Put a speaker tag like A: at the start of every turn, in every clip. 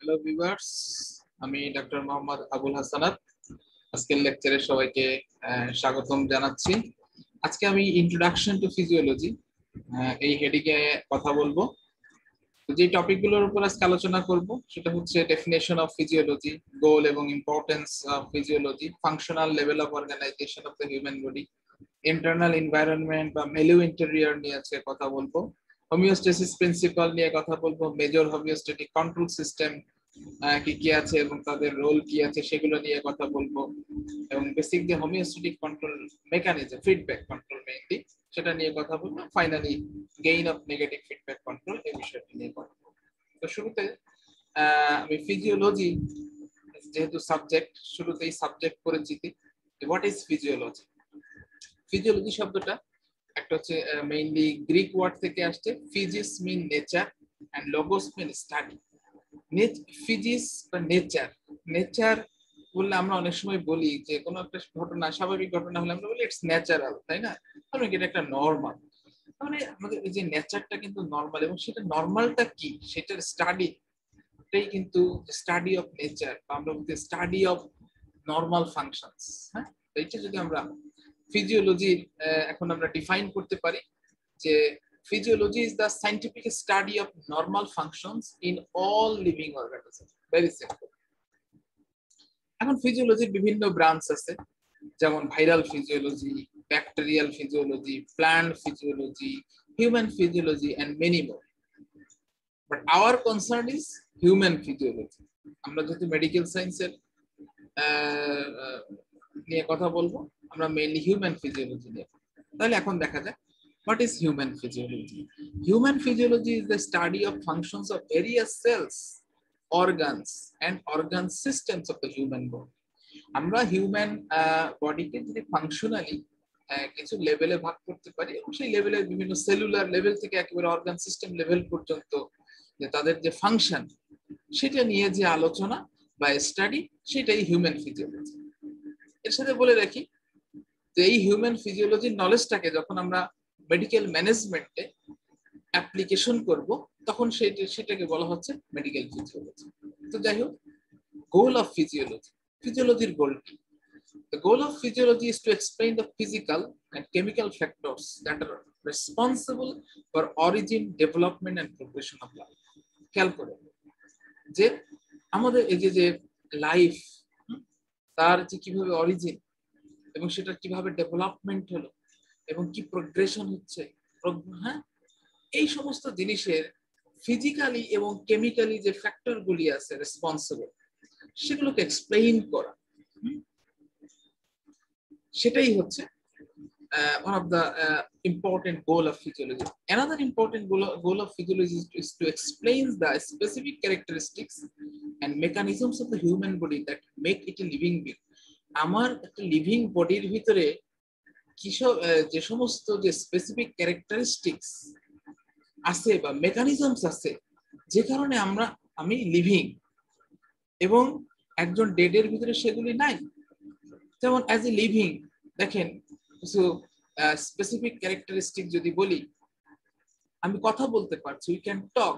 A: Hello viewers, আমি doctor Mohammad Abul Hasnat আজকের লেকচারে সবাইকে স্বাগতম জানাচ্ছি। আজকে আমি ইন্ট্রোডাকশন টু ফিজিওলজি এই হেডিংয়ে কথা বলবো। যে টপিকগুলোর উপর আজকে আলোচনা করব সেটা হচ্ছে ডেফিনেশন অফ ফিজিওলজি, গোল এবং importance of physiology, functional level of organization of the human body, internal environment বা মেলিউ ইন্টেরিয়র নিয়ে আজকে কথা বলবো, হোমিওস্টেসিস প্রিন্সিপাল নিয়ে কথা বলবো, মেজর হোমিওস্ট্যাটিক কন্ট্রোল সিস্টেম কি কি আছে এবং তাদের রোল কি আছে সেগুলো নিয়ে কথা বলবো, এবং বেসিক যে homeostatic control mechanism, feedback control mainly, সেটা নিয়ে কথা বলবো। Finally gain of negative feedback control এই বিষয়টি নিয়ে কথা বলবো। তো শুরুতে আমি ফিজিওলজি যেহেতু সাবজেক্ট, শুরুতেই সাবজেক্ট পরিচিতি। What is physiology? ফিজিওলজি শব্দটা একটা হচ্ছে মেইনলি গ্রিক ওয়ার্ড থেকে আসছে। Physis mean nature and logos mean study. Physis বা নেচার, নেচার বললে আমরা অনেক সময় বলি যে কোনো একটা ঘটনা, স্বাভাবিক ঘটনা হলে আমরা বলি ইটস ন্যাচারাল, তাই না? আমরা এটা একটা নর্মাল, মানে আমাদের এই যে নেচারটা কিন্তু নর্মাল, এবং সেটা নর্মালটা কি সেটার স্টাডি, এটাই কিন্তু স্টাডি অফ নেচার, বা আমরা বলতে স্টাডি অফ নর্মাল ফাংশনস। হ্যাঁ, এইটা যদি আমরা ফিজিওলজির এখন আমরা ডিফাইন করতে পারি যে physiology is the scientific study of normal functions in all living organisms. Very simple. এখন ফিজিওলজির বিভিন্ন ব্রাঞ্চ আছে, যেমন viral physiology, bacterial physiology, plant physiology, human physiology and many more. But our concern is human physiology. আমরা যেহেতু medical সায়েন্সের নিয়ে কথা বলবো, আমরা মেইনলি হিউম্যান ফিজিওলজি নিয়ে। তাহলে এখন দেখা যাক, what is human physiology? Human physiology is the study of functions of various cells, organs and organ systems of the human body. আমরা হিউম্যান বডিকে যদি ফাংশনালি কিছু লেভেলে ভাগ করতে পারি, এবং সেই লেভেলের বিভিন্ন সেলুলার লেভেল থেকে একেবারে অর্গান সিস্টেম লেভেল পর্যন্ত যে তাদের যে ফাংশন, সেটা নিয়ে যে আলোচনা বা স্টাডি, সেটাই হিউম্যান ফিজিওলজি। এর সাথে বলে রাখি যে এই হিউম্যান ফিজিওলজির নলেজটাকে যখন আমরা মেডিকেল ম্যানেজমেন্টে অ্যাপ্লিকেশন করব, তখন সেটাকে বলা হচ্ছে মেডিকেল ফিজিওলজি। তো যাই হোক, গোল অফ ফিজিওলজি, ফিজিওলজির গোল কি? The goal of physiology is to explain the physical and chemical factors that are responsible for origin, development and progression of life. খেয়াল করে যে আমাদের এই যে লাইফ, তার যে কিভাবে অরিজিন এবং সেটা কিভাবে ডেভেলপমেন্ট হলো এবং কি প্রোগ্রেশন হচ্ছে, হ্যাঁ, এই সমস্ত জিনিসের ফিজিক্যালি এবং কেমিক্যালি যে ফ্যাক্টর গুলি আছে রেসপন্সিবল, সেগুলোকে এক্সপ্লেইন করা, সেটাই হচ্ছে one of the important goal of physiology. Another important goal of physiology is to explain the specific characteristics and mechanisms of the human body that make it a living being. আমার একটা living বডির ভিতরে যে সমস্ত যে specific characteristics আছে বা mechanisms আছে, যে কারণে আমি লিভিং, এবং একজন ডেডের ভিতরে সেগুলি নাই। যেমন অ্যাজ এ লিভিং দেখেন কিছু স্পেসিফিক ক্যারেক্টারিস্টিক যদি বলি, আমি কথা বলতে পারছি, we can talk,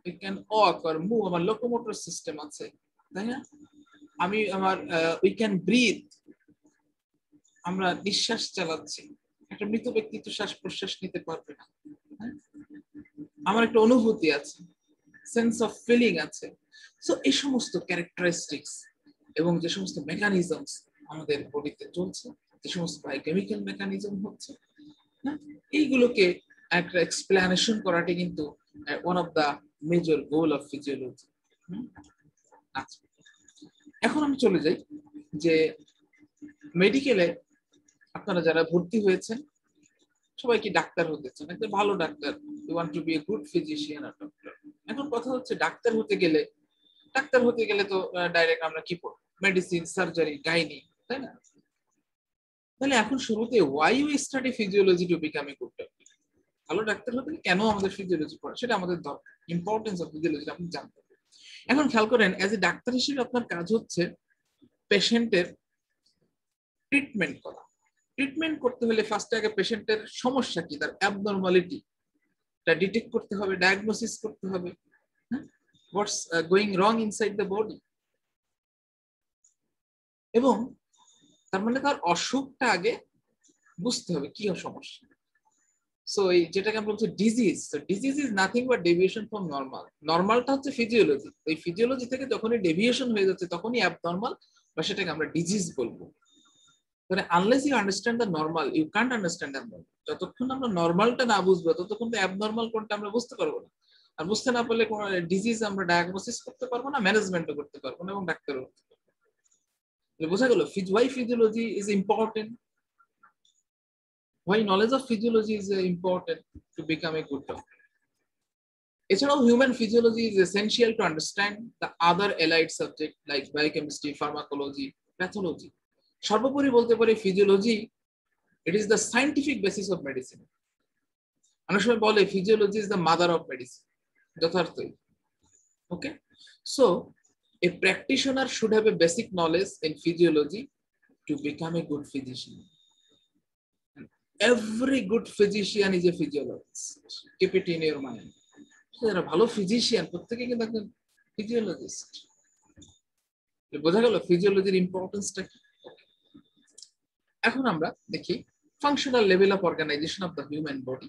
A: we can walk or move, আমার লোকোমোটর সিস্টেম আছে, তাই না? আমার উই ক্যান ব্রিথ, আমরা নিঃশ্বাস চালাচ্ছি। একটা মৃত ব্যক্তি তো শ্বাস প্রশ্বাস নিতে পারবে না। আমার একটা অনুভূতি আছে, সেন্স অফ ফিলিং আছে। সো এই সমস্ত ক্যারেক্টারিস্টিক্স এবং যে সমস্ত মেকানিজমস আমাদের বডিতে চলছে, যে সমস্ত বায়োকেমিক্যাল মেকানিজম হচ্ছে, এইগুলোকে একটা এক্সপ্লেনেশন করাটা কিন্তু one of the major goal of physiology. আচ্ছা, এখন আমি চলে যাই যে মেডিকেলে আপনারা যারা ভর্তি হয়েছেন সবাই কি ডাক্তার হতে চান, একটা ভালো doctor, you want to be a good physician আর ডক্টর। এখন কথা হচ্ছে ডাক্তার হতে গেলে তো ডাইরেক্ট আমরা কি পড়ব? মেডিসিন, সার্জারি, গাইনি, তাই না? তাহলে এখন শুরুতে why you study physiology to become a good doctor. ভালো ডাক্তার হতে কেন আমাদের ফিজিওলজি পড়া, সেটা আমাদের দরকার। ইম্পর্টেন্স অফ ফিজিওলজি আপনি জানতে হবে। এখন খেয়াল করেন, অ্যাজ এ ডাক্তার হিসেবে আপনার কাজ হচ্ছে পেশেন্টের ট্রিটমেন্ট করা। ট্রিটমেন্ট করতে হলে ফার্স্টে আগে পেশেন্টের সমস্যা কি, তার অ্যাবনরমালিটি ডিটেক্ট করতে হবে, ডায়াগনোসিস করতে হবে। what's going wrong inside the body, এবং তার মানে তার অসুখটা আগে বুঝতে হবে কি সমস্যা। সো এই যেটাকে আমরা বলছি ডিজিজ, তো disease is nothing but deviation from normal. নর্মালটা হচ্ছে ফিজিওলজি, এই ফিজিওলজি থেকে যখনই ডেভিয়েশন হয়ে যাচ্ছে তখনই অ্যাবনর্মাল বা সেটাকে আমরা ডিজিজ বলবো। মানে unless you understand the normal you can't understand abnormal. যতক্ষণ আমরা নর্মালটা না বুঝবো ততক্ষণ তো অ্যাবনর্মাল কোনটা আমরা বুঝতে পারবো না, আর বুঝতে না পারলে কোনো ডিজিজ আমরা ডায়াগনোসিস করতে পারবো না, ম্যানেজমেন্টও করতে পারবো না, এবং ডাক্তারও। বোঝা গেল why physiology is important, why knowledge of physiology is important to become a good doctor. এছাড়াও human physiology is essential to understand the other allied subject like biochemistry, pharmacology, pathology. সর্বোপরি বলতে পারি physiology it is the scientific basis of medicine. অনেক সময় বলে physiology is the mother of medicine, যথার্থই। ওকে, so a practitioner should have a basic knowledge in physiology to become a good physician. Every good physician is a physiologist. Keep it in your mind. যারা ভালো physician প্রত্যেকে কিন্তু একজন physiologist. বোঝা গেল ফিজিওলজির ইম্পর্টেন্সটা কি। এখন আমরা দেখি functional level of organization of the human body.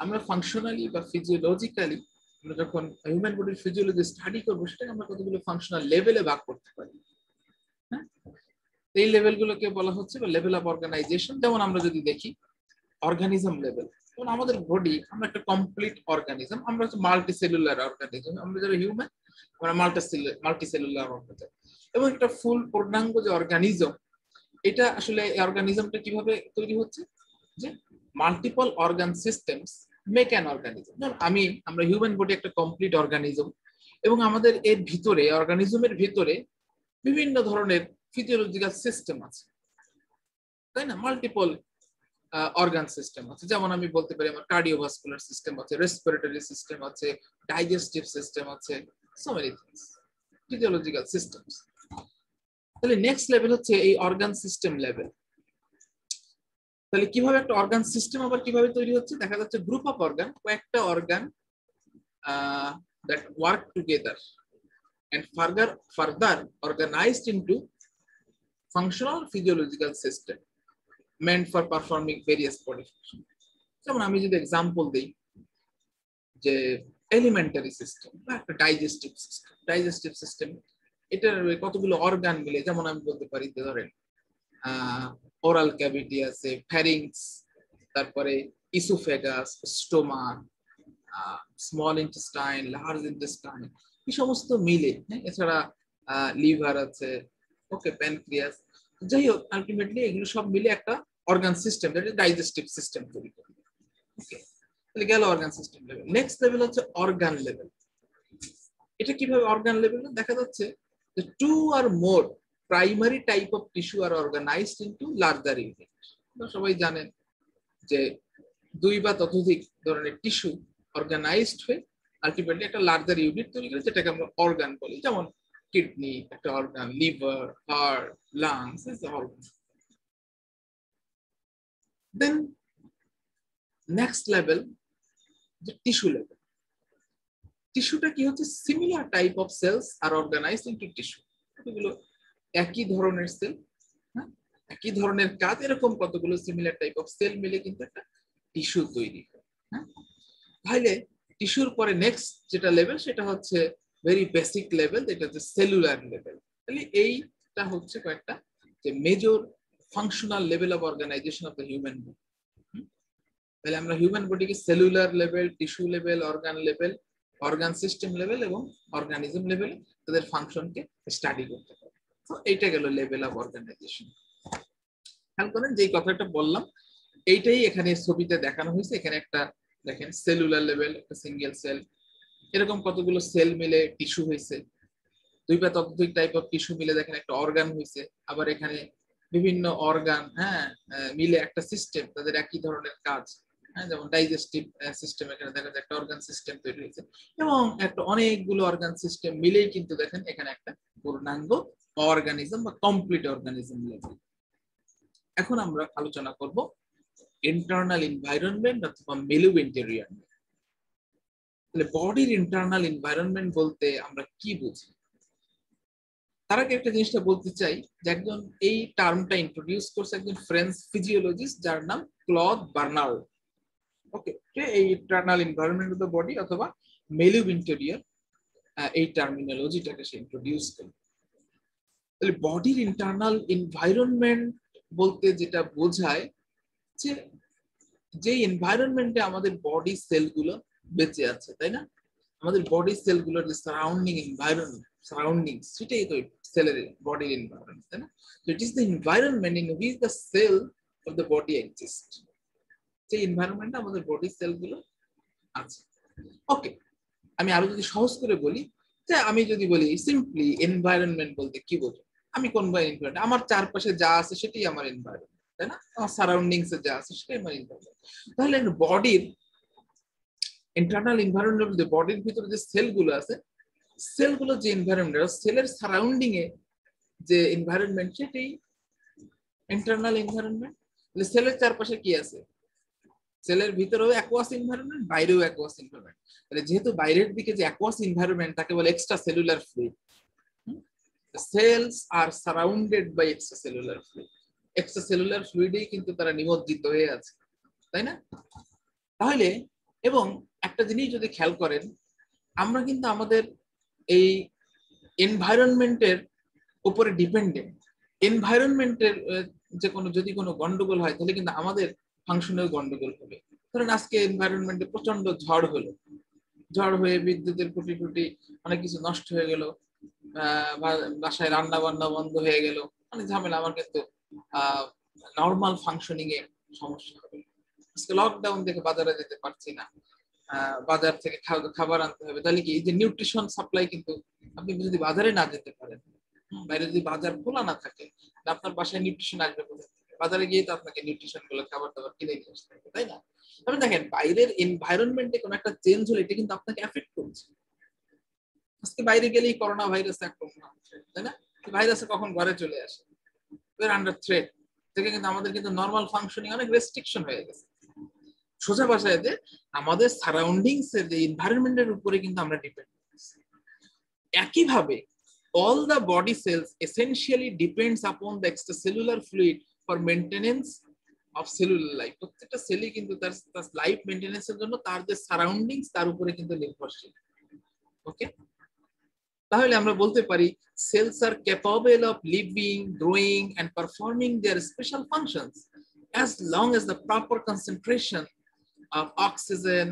A: আমরা ফাংশনালি বা ফিজিওলজিক্যালি আমরা যখন হিউম্যান বডির ফিজিওলজি স্টাডি করবো সেটাকে আমরা কতগুলো ফাংশনাল লেভেলে ভাগ করতে পারি। হ্যাঁ, এই লেভেলগুলোকে বলা হচ্ছে লেভেল অফ অর্গানাইজেশন। যেমন আমরা যদি দেখি অর্গানিজম লেভেল, যেমন আমাদের বডি আমরা একটা কমপ্লিট অর্গানিজম, আমরা হচ্ছে মাল্টি সেলুলার অর্গানিজম। আমরা যারা হিউম্যান আমরা মাল্টি সেলুলার অর্গানিজম, এবং একটা ফুল পূর্ণাঙ্গ যে অর্গানিজম, এটা আসলে এই অর্গানিজমটা কিভাবে তৈরি হচ্ছে, যে multiple organ systems make an organism. আমরা হিউম্যান বডি একটা কমপ্লিট অর্গানিজম, এবং আমাদের এর ভিতরে অর্গানিজমের ভিতরে বিভিন্ন ধরনের ফিজিওলজিক্যাল সিস্টেম আছে, তাই না? মাল্টিপল অর্গান সিস্টেম আছে, যেমন আমি বলতে পারি আমার কার্ডিওভাস্কুলার সিস্টেম আছে, রেসপিরেটরি সিস্টেম আছে, ডাইজেস্টিভ সিস্টেম আছে, so many things, physiological systems. তাহলে নেক্সট লেভেল হচ্ছে এই অর্গান সিস্টেম লেভেল। তাহলে কিভাবে একটা অর্গান সিস্টেম আবার কিভাবে তৈরি হচ্ছে, দেখা যাচ্ছে গ্রুপ অফ অর্গান, কয়েকটা organ that work together and further organized into functional physiological system meant for performing various body functions. যেমন আমি যদি এক্সাম্পল দিই, যে এলিমেন্টারি সিস্টেম বা একটা ডাইজেস্টিভ সিস্টেম, এটার কতগুলো অর্গান মিলে, যেমন আমি বলতে পারি যে ধরেন ওরাল ক্যাভিটি আছে, ফ্যারিংস, তারপরে oesophagus, stomach, small intestine, large intestine, এই সমস্ত মিলে, এছাড়া লিভার আছে, ওকে, প্যানক্রিয়াস, যাই হোক আলটিমেটলি এগুলো সব মিলে একটা অর্গান সিস্টেম, যেটা ডাইজেস্টিভ সিস্টেম তৈরি করে। ওকে, তাহলে গেল organ system level. Next level হচ্ছে অর্গান লেভেল। এটা কিভাবে অর্গান লেভেল, দেখা যাচ্ছে যে 2 or more primary type of tissue are organized into larger unit। সবাই জানেন যে 2 বা ততোধিক ধরনের টিস্যু অর্গানাইজড হয়ে আলটিমেটলি একটা লার্জার ইউনিট তৈরি করে, যেটাকে আমরা অর্গান বলি। যেমন কিডনি একটা organ, liver, heart, lungs, is organ. Then next level যে টিস্যু লেভেল। টিস্যুটা কি হচ্ছে, সিমিলার টাইপ অফ সেলস আর অর্গানাইজড ইনটু টিস্যু। এগুলো একই ধরনের সেল, হ্যাঁ, একই ধরনের কাজ, এরকম কতগুলো সিমিলার টাইপ অফ সেল মিলে কিন্তু একটা টিস্যু তৈরি হয়। হ্যাঁ, তাহলে টিস্যুর পরে নেক্সট যেটা লেভেল সেটা হচ্ছে ভেরি বেসিক লেভেল, যেটা হচ্ছে সেলুলার লেভেল। তাহলে এইটা হচ্ছে কয়েকটা যে major functional level of organization of the human body. তাহলে আমরা হিউম্যান বডিকে cellular level, tissue level, organ level, organ system level এবং অর্গানিজম লেভেলে তাদের ফাংশনকে স্টাডি করতে পারি। তো এইটা গেল লেভেল অফ অর্গানাইজেশন। খেয়াল করেন যে কথাটা বললাম এইটাই এখানে ছবিতে দেখানো হয়েছে। এখানে একটা দেখেন সেলুলার লেভেল, একটা সিঙ্গেল সেল, এরকম কতগুলো সেল মিলে টিস্যু হয়েছে। 2 বা ততোধিক টাইপ অফ টিস্যু মিলে দেখেন একটা অর্গান হয়েছে। আবার এখানে বিভিন্ন অর্গান, হ্যাঁ, মিলে একটা সিস্টেম, তাদের একই ধরনের কাজ। হ্যাঁ, যেমন ডাইজেস্টিভ সিস্টেম, এখানে দেখা যায় একটা অর্গান সিস্টেম তৈরি হয়েছে, এবং একটা অনেকগুলো অর্গান সিস্টেম মিলেই কিন্তু দেখেন এখানে একটা পূর্ণাঙ্গ অর্গানিজম বা কমপ্লিট অর্গানিজম লেভেল। এখন আমরা আলোচনা করব ইন্টারনাল এনভায়রনমেন্ট অথবা মিলিউ ইন্টেরিয়র। তাহলে বডির ইন্টারনাল এনভায়রনমেন্ট বলতে আমরা কি বুঝি? তার আগে একটা জিনিসটা বলতে চাই যে একজন এই টার্মটা ইন্ট্রোডিউস করছে একজন ফ্রেঞ্চ ফিজিওলজিস্ট যার নাম ক্লদ বার্নার্ড। ওকে, এই internal environment of the body অথবা মেলিউ ইন্টেরিয়র এই টার্মিনোলজিটাকে সে ইন্ট্রোডিউস করে। তাহলে বডির ইন্টারনাল এনভায়রনমেন্ট বলতে যেটা বোঝায় যে যে এনভায়রনমেন্টে আমাদের বডি সেলগুলো বেঁচে আছে, তাই না? আমাদের বডি সেলগুলোর যে সারাউন্ডিং এনভায়রনমেন্ট, সারাউন্ডিং, সেটাই তো সেলের বডির এনভায়রনমেন্ট, তাই না? So it is the environment in which the cell of the body exist. সেই এনভায়রনমেন্টে আমাদের বডি সেলগুলো আছে। ওকে, আমি আরো যদি সহজ করে বলি, যে আমি যদি বলি সিম্পলি এনভায়রনমেন্ট বলতে কি বোঝো, আমি কোন এনভায়রনমেন্ট, আমার চারপাশে যা আছে সেটাই আমার এনভায়রনমেন্ট, তাই না? আমার সারাউন্ডিংস এ যা আছে সেটাই আমার এনভায়রনমেন্ট। তাহলে বডির ইন্টারনাল এনভায়রনমেন্ট বলতে বডির ভিতরে যে সেলগুলো আছে, সেলগুলো যে এনভায়রনমেন্ট, সেলের সারাউন্ডিং এ যে এনভায়রনমেন্ট সেটাই ইন্টারনাল এনভায়রনমেন্ট। তাহলে সেলের চারপাশে কি আছে? সেলের ভিতরেও অ্যাকুয়াস এনভায়রনমেন্ট, বাইরেও অ্যাকুয়াস এনভায়রনমেন্ট। তাহলে যেহেতু বাইরের দিকে যে অ্যাকুয়াস এনভায়রনমেন্ট তাকে বলে extra cellular fluid. Cells are surrounded by extra cellular fluid. Extra cellular ফ্লুইডেই কিন্তু তারা নিমজ্জিত হয়ে আছে, তাই না? তাহলে এবং একটা জিনিস যদি খেয়াল করেন, আমরা কিন্তু আমাদের এই এনভায়রনমেন্টের উপরে ডিপেন্ডেন্ট। এনভায়রনমেন্টের যে কোনো যদি কোনো গন্ডগোল হয় তাহলে কিন্তু আমাদের ফাংশনের গন্ডগোল হবে। ধরেন আজকে এনভায়রনমেন্টে প্রচন্ড ঝড় হলো, ঝড় হয়ে বিদ্যুতের খুঁটি টুটি অনেক কিছু নষ্ট হয়ে গেল, বাসায় রান্না বান্না বন্ধ হয়ে গেল, অনেক ঝামেলা, আমার কিন্তু নর্মাল ফাংশনিং এ সমস্যা হবে। আজকে লকডাউন থেকে বাজারে যেতে পারছি না, বাজার থেকে খাবার আনতে হবে, তাহলে কি এই যে নিউট্রিশন সাপ্লাই, কিন্তু আপনি যদি বাজারে না যেতে পারেন, বাইরে যদি বাজার খোলা না থাকে, আপনার বাসায় নিউট্রিশন আসবে কোথা থেকে? বাজারে গিয়ে তো আপনাকে নিউট্রিশন গুলো খাবার দাবার কিনে নিয়ে আসতে হবে, তাই না? তবে দেখেন বাইরের এনভায়রনমেন্টে কোনো একটা চেঞ্জ হলে এটা কিন্তু আপনাকে এফেক্ট করছে। আজকে বাইরে গেলেই করোনা ভাইরাস আক্রমণ হচ্ছে, তাই না? ভাইরাস কখন ঘরে চলে আসে, আন্ডার থ্রেট থেকে কিন্তু আমাদের কিন্তু নর্মাল ফাংশনিং অনেক রেস্ট্রিকশন হয়ে গেছে। সোজা ভাষায় যে আমাদের সারাউন্ডিংস এর যে এনভায়রনমেন্টের উপরে কিন্তু আমরা ডিপেন্ড করছি। একইভাবে all the body cells essentially depends upon the extracellular fluid for maintenance of cellular life. প্রত্যেকটা সেলই কিন্তু তার লাইফ মেইনটেনেন্সের জন্য তার যে সারাউন্ডিংস তার উপরে কিন্তু নির্ভরশীল। ওকে, তাহলে আমরা বলতে পারি cells are capable of living, growing and performing their special functions as long as the proper concentration of oxygen,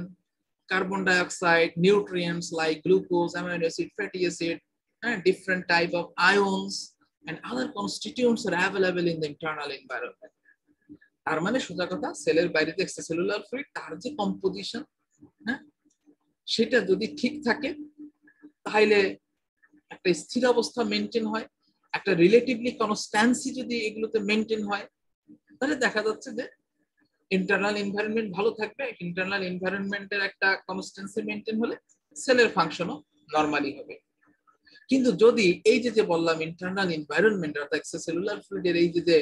A: carbon dioxide, nutrients like glucose, amino acid, fatty acid, and different type of ions and other constituents are available in the internal environment. তার মানে সোজা কথা, সেলের বাইরে যে extracellular fluid তার যে composition, হ্যাঁ, সেটা যদি ঠিক থাকে তাহলে একটা স্থির অবস্থা মেনটেন হয়, একটা রিলেটিভলি কনস্ট্যান্সি যদি এগুলোতে মেনটেন হয়, তাহলে দেখা যাচ্ছে যে ইন্টারনাল এনভায়রনমেন্ট ভালো থাকবে। ইন্টারনাল এনভায়রনমেন্টের একটা কনস্ট্যান্সি মেনটেন হলে সেলের ফাংশনও নরমালি হবে। কিন্তু যদি এই যে বললাম ইন্টারনাল এনভায়রনমেন্ট অর্থাৎ এক্সট্রাসেলুলার ফ্লুইডের এই যে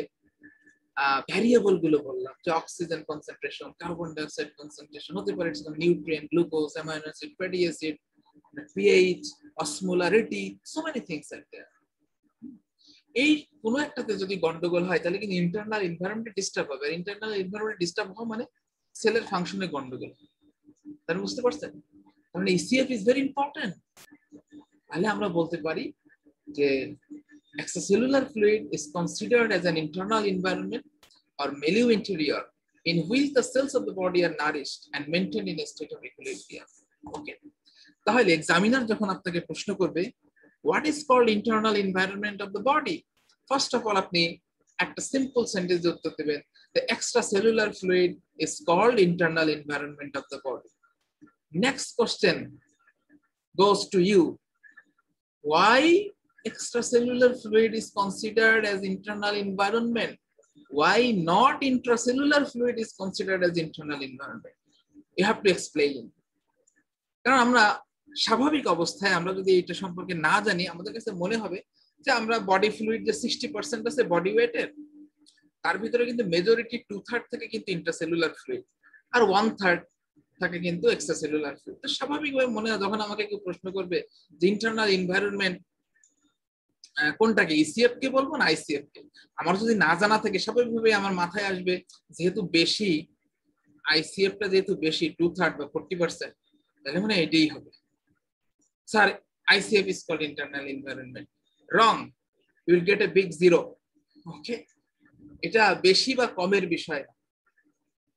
A: ভ্যারিয়েবল গুলো বললাম, যে oxygen concentration, carbon dioxide concentration, হতে পারে nutrient, glucose, amino acid, fatty acid, pH, osmolarity, so many things are there. এই কোনো একটাতে যদি গন্ডগোল হয় তাহলে কিন্তু ইন্টারনাল এনভায়রনমেন্ট ডিস্টার্ব হবে। আর ইন্টারনাল এনভায়রনমেন্ট ডিস্টার্ব হওয়া মানে সেলের ফাংশনে গন্ডগোল। তাহলে বুঝতে পারছেন, তাহলে ইসিএফ ইজ ভেরি ইম্পর্টেন্ট। তাহলে আমরা বলতে পারি যে extracellular fluid is considered as an internal environment or milieu interior in which the cells of the body are nourished and maintained in a state of equilibrium. Okay, তাহলে examiner যখন আপনাকে প্রশ্ন করবে what is called internal environment of the body, first of all আপনি একটা simple sentence উত্তর দেবেন, the extracellular fluid is called internal environment of the body. Next question goes to you, why extracellular fluid is considered as internal environment? Why not intracellular fluid is considered as internal environment? You have to explain. কারণ আমরা স্বাভাবিক অবস্থায় আমরা যদি এটা সম্পর্কে না জানি, আমাদের কাছে মনে হবে যে আমরা বডি ফ্লুইড যে 60% আছে বডি ওয়েটের, তার ভিতরে কিন্তু মেজরিটি 2/3 থেকে কিন্তু ইন্ট্রাসেলুলার ফ্লুইড, আর 1/3 থাকে কিন্তু এক্সট্রাসেলুলার ফ্লুইড। তো স্বাভাবিকভাবে মনে হয় যখন আমাকে কেউ প্রশ্ন করবে যে ইন্টারনাল এনভায়রনমেন্ট কোনটাকে, ইসিএফ কে বলবো না আইসিএফ কে, আমার যদি না জানা থাকে স্বাভাবিকভাবে আমার মাথায় আসবে যেহেতু বেশি আইসিএফ টা যেহেতু বেশি 2/3 বা 40%, তাহলে মানে এটাই হবে। Sir ICF is called internal environment. Wrong. You will get a big zero. Okay? এটা বেশি বা কমের বিষয়।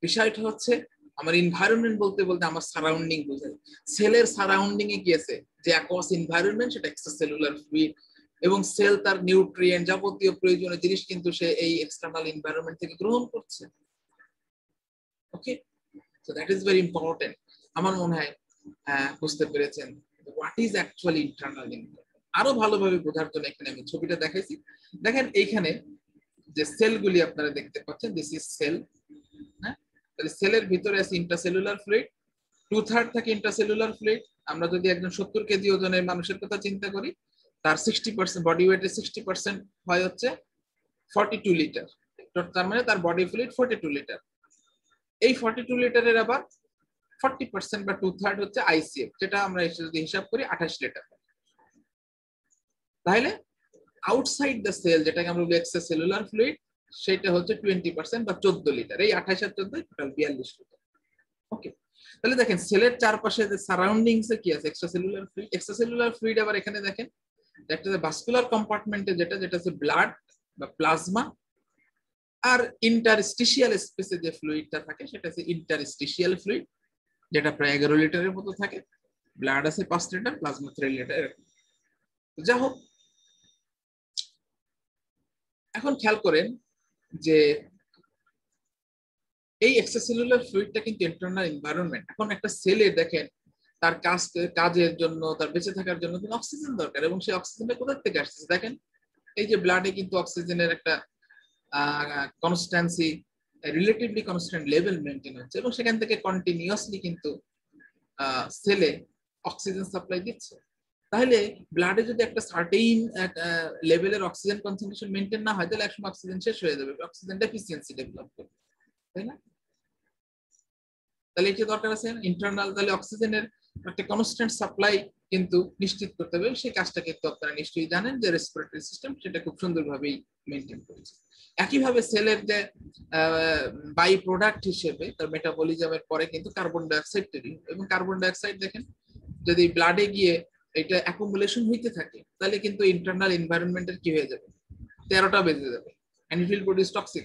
A: বিষয়টা হচ্ছে আমার এনভায়রনমেন্ট বলতে বলতে আমার সারাউন্ডিং বোঝায়। সেলের সারাউন্ডিং এ কি আছে, যে অ্যাকোয়াস এনভায়রনমেন্ট, সেটা এক্সট্রাসেলুলার ফ্লুইড, এবং সেল তার নিউট্রিয়েন্ট যাবতীয় প্রয়োজনীয় জিনিস কিন্তু সে এই এক্সটার্নাল এনভায়রনমেন্ট থেকে গ্রহণ করছে। Okay, so that is very important. আমার মনে হয় বুঝতে পেরেছেন what is actually internal environment. আরো ভালোভাবে বোঝার জন্য এখানে আমি ছবিটা দেখাইছি। দেখেন এইখানে যে সেলগুলি আপনারা দেখতে পাচ্ছেন, দিস ইজ সেল। হ্যাঁ, তাহলে সেলের ভিতরে আছে ইন্ট্রাসেলুলার ফ্লুইড, 2/3 থাকে ইন্ট্রাসেলুলার ফ্লুইড। আমরা যদি একজন 70 কেজি ওজনের মানুষের কথা চিন্তা করি, তার 60% বডি ওয়েটের 60% হয় হচ্ছে 42 লিটার, তার মানে তার বডি ফ্লুইড 42 লিটার। এই 42 লিটারের আবার 40% বা 2/3 হচ্ছে আইসিএফ, যেটা আমরা যদি হিসাব করি 28 লিটার। তাহলে আউটসাইড দ্য সেল, যেটাকে আমরা বলি এক্সট্রাসেলুলার ফ্লুইড, সেটা হচ্ছে 20% বা 14 লিটার। এই 28 আর 14 টোটাল 42 লিটার। ওকে, তাহলে দেখেন সেলের চারপাশে যে সারাউন্ডিংস এ কি আছে, এক্সট্রাসেলুলার ফ্লুইড। এক্সট্রাসেলুলার ফ্লুইড আবার এখানে দেখেন একটা ভাস্কুলার কম্পার্টমেন্টে যেটা হচ্ছে ব্লাড বা প্লাজমা, আর ইন্টারস্টিশিয়াল স্পেসে যে ফ্লুইডটা থাকে সেটা হচ্ছে ইন্টারস্টিশিয়াল ফ্লুইড, যেটা প্রায় 11 লিটারের মতো থাকে। ব্লাড আছে 5 লিটার, প্লাজমা 3 লিটার। যা হোক, এখন খেয়াল করেন যে এই এক্সট্রাসেলুলার ফ্লুইডটা কিন্তু ইন্টারনাল এনভায়রনমেন্ট। এখন একটা সেলে দেখেন তার কাজের জন্য, তার বেঁচে থাকার জন্য কিন্তু অক্সিজেন দরকার, এবং সেই অক্সিজেনটা কোথা থেকে আসছে দেখেন, এই যে ব্লাডে কিন্তু অক্সিজেনের একটা কনস্ট্যান্সি, রিলেটিভলি কনস্ট্যান্ট লেভেল মেনটেন হচ্ছে, এবং সেখান থেকে কন্টিনিউয়াসলি কিন্তু সেলে অক্সিজেন সাপ্লাই দিচ্ছে। তাহলে ব্লাডে যদি একটা সার্টেইন লেভেলের অক্সিজেন কনসেন্ট্রেশন মেনটেন না হয়, তাহলে একসময় অক্সিজেন শেষ হয়ে যাবে, অক্সিজেন ডেফিসিয়েন্সি ডেভেলপ করবে, তাই না? তাহলে এটি দরকার আছে ইন্টারনাল, তাহলে অক্সিজেনের একটা কনস্ট্যান্ট সাপ্লাই কিন্তু নিশ্চিত করতে হবে। সেই কাজটা কিন্তু আপনারা নিশ্চয়ই জানেন যে রেসপিরেটরি সিস্টেম সেটা খুব সুন্দরভাবেই মেনটেন করেছে। একইভাবে সেলের যে বাই প্রোডাক্ট হিসেবে তার মেটাবলিজমের পরে কিন্তু কার্বন ডাইঅক্সাইড তৈরি, এবং কার্বন ডাইঅক্সাইড দেখেন যদি ব্লাডে গিয়ে এটা অ্যাকুমুলেশন হইতে থাকে, তাহলে কিন্তু ইন্টারনাল এনভায়রনমেন্টের কি হয়ে যাবে, 13টা বেজে যাবে, and it will produce toxic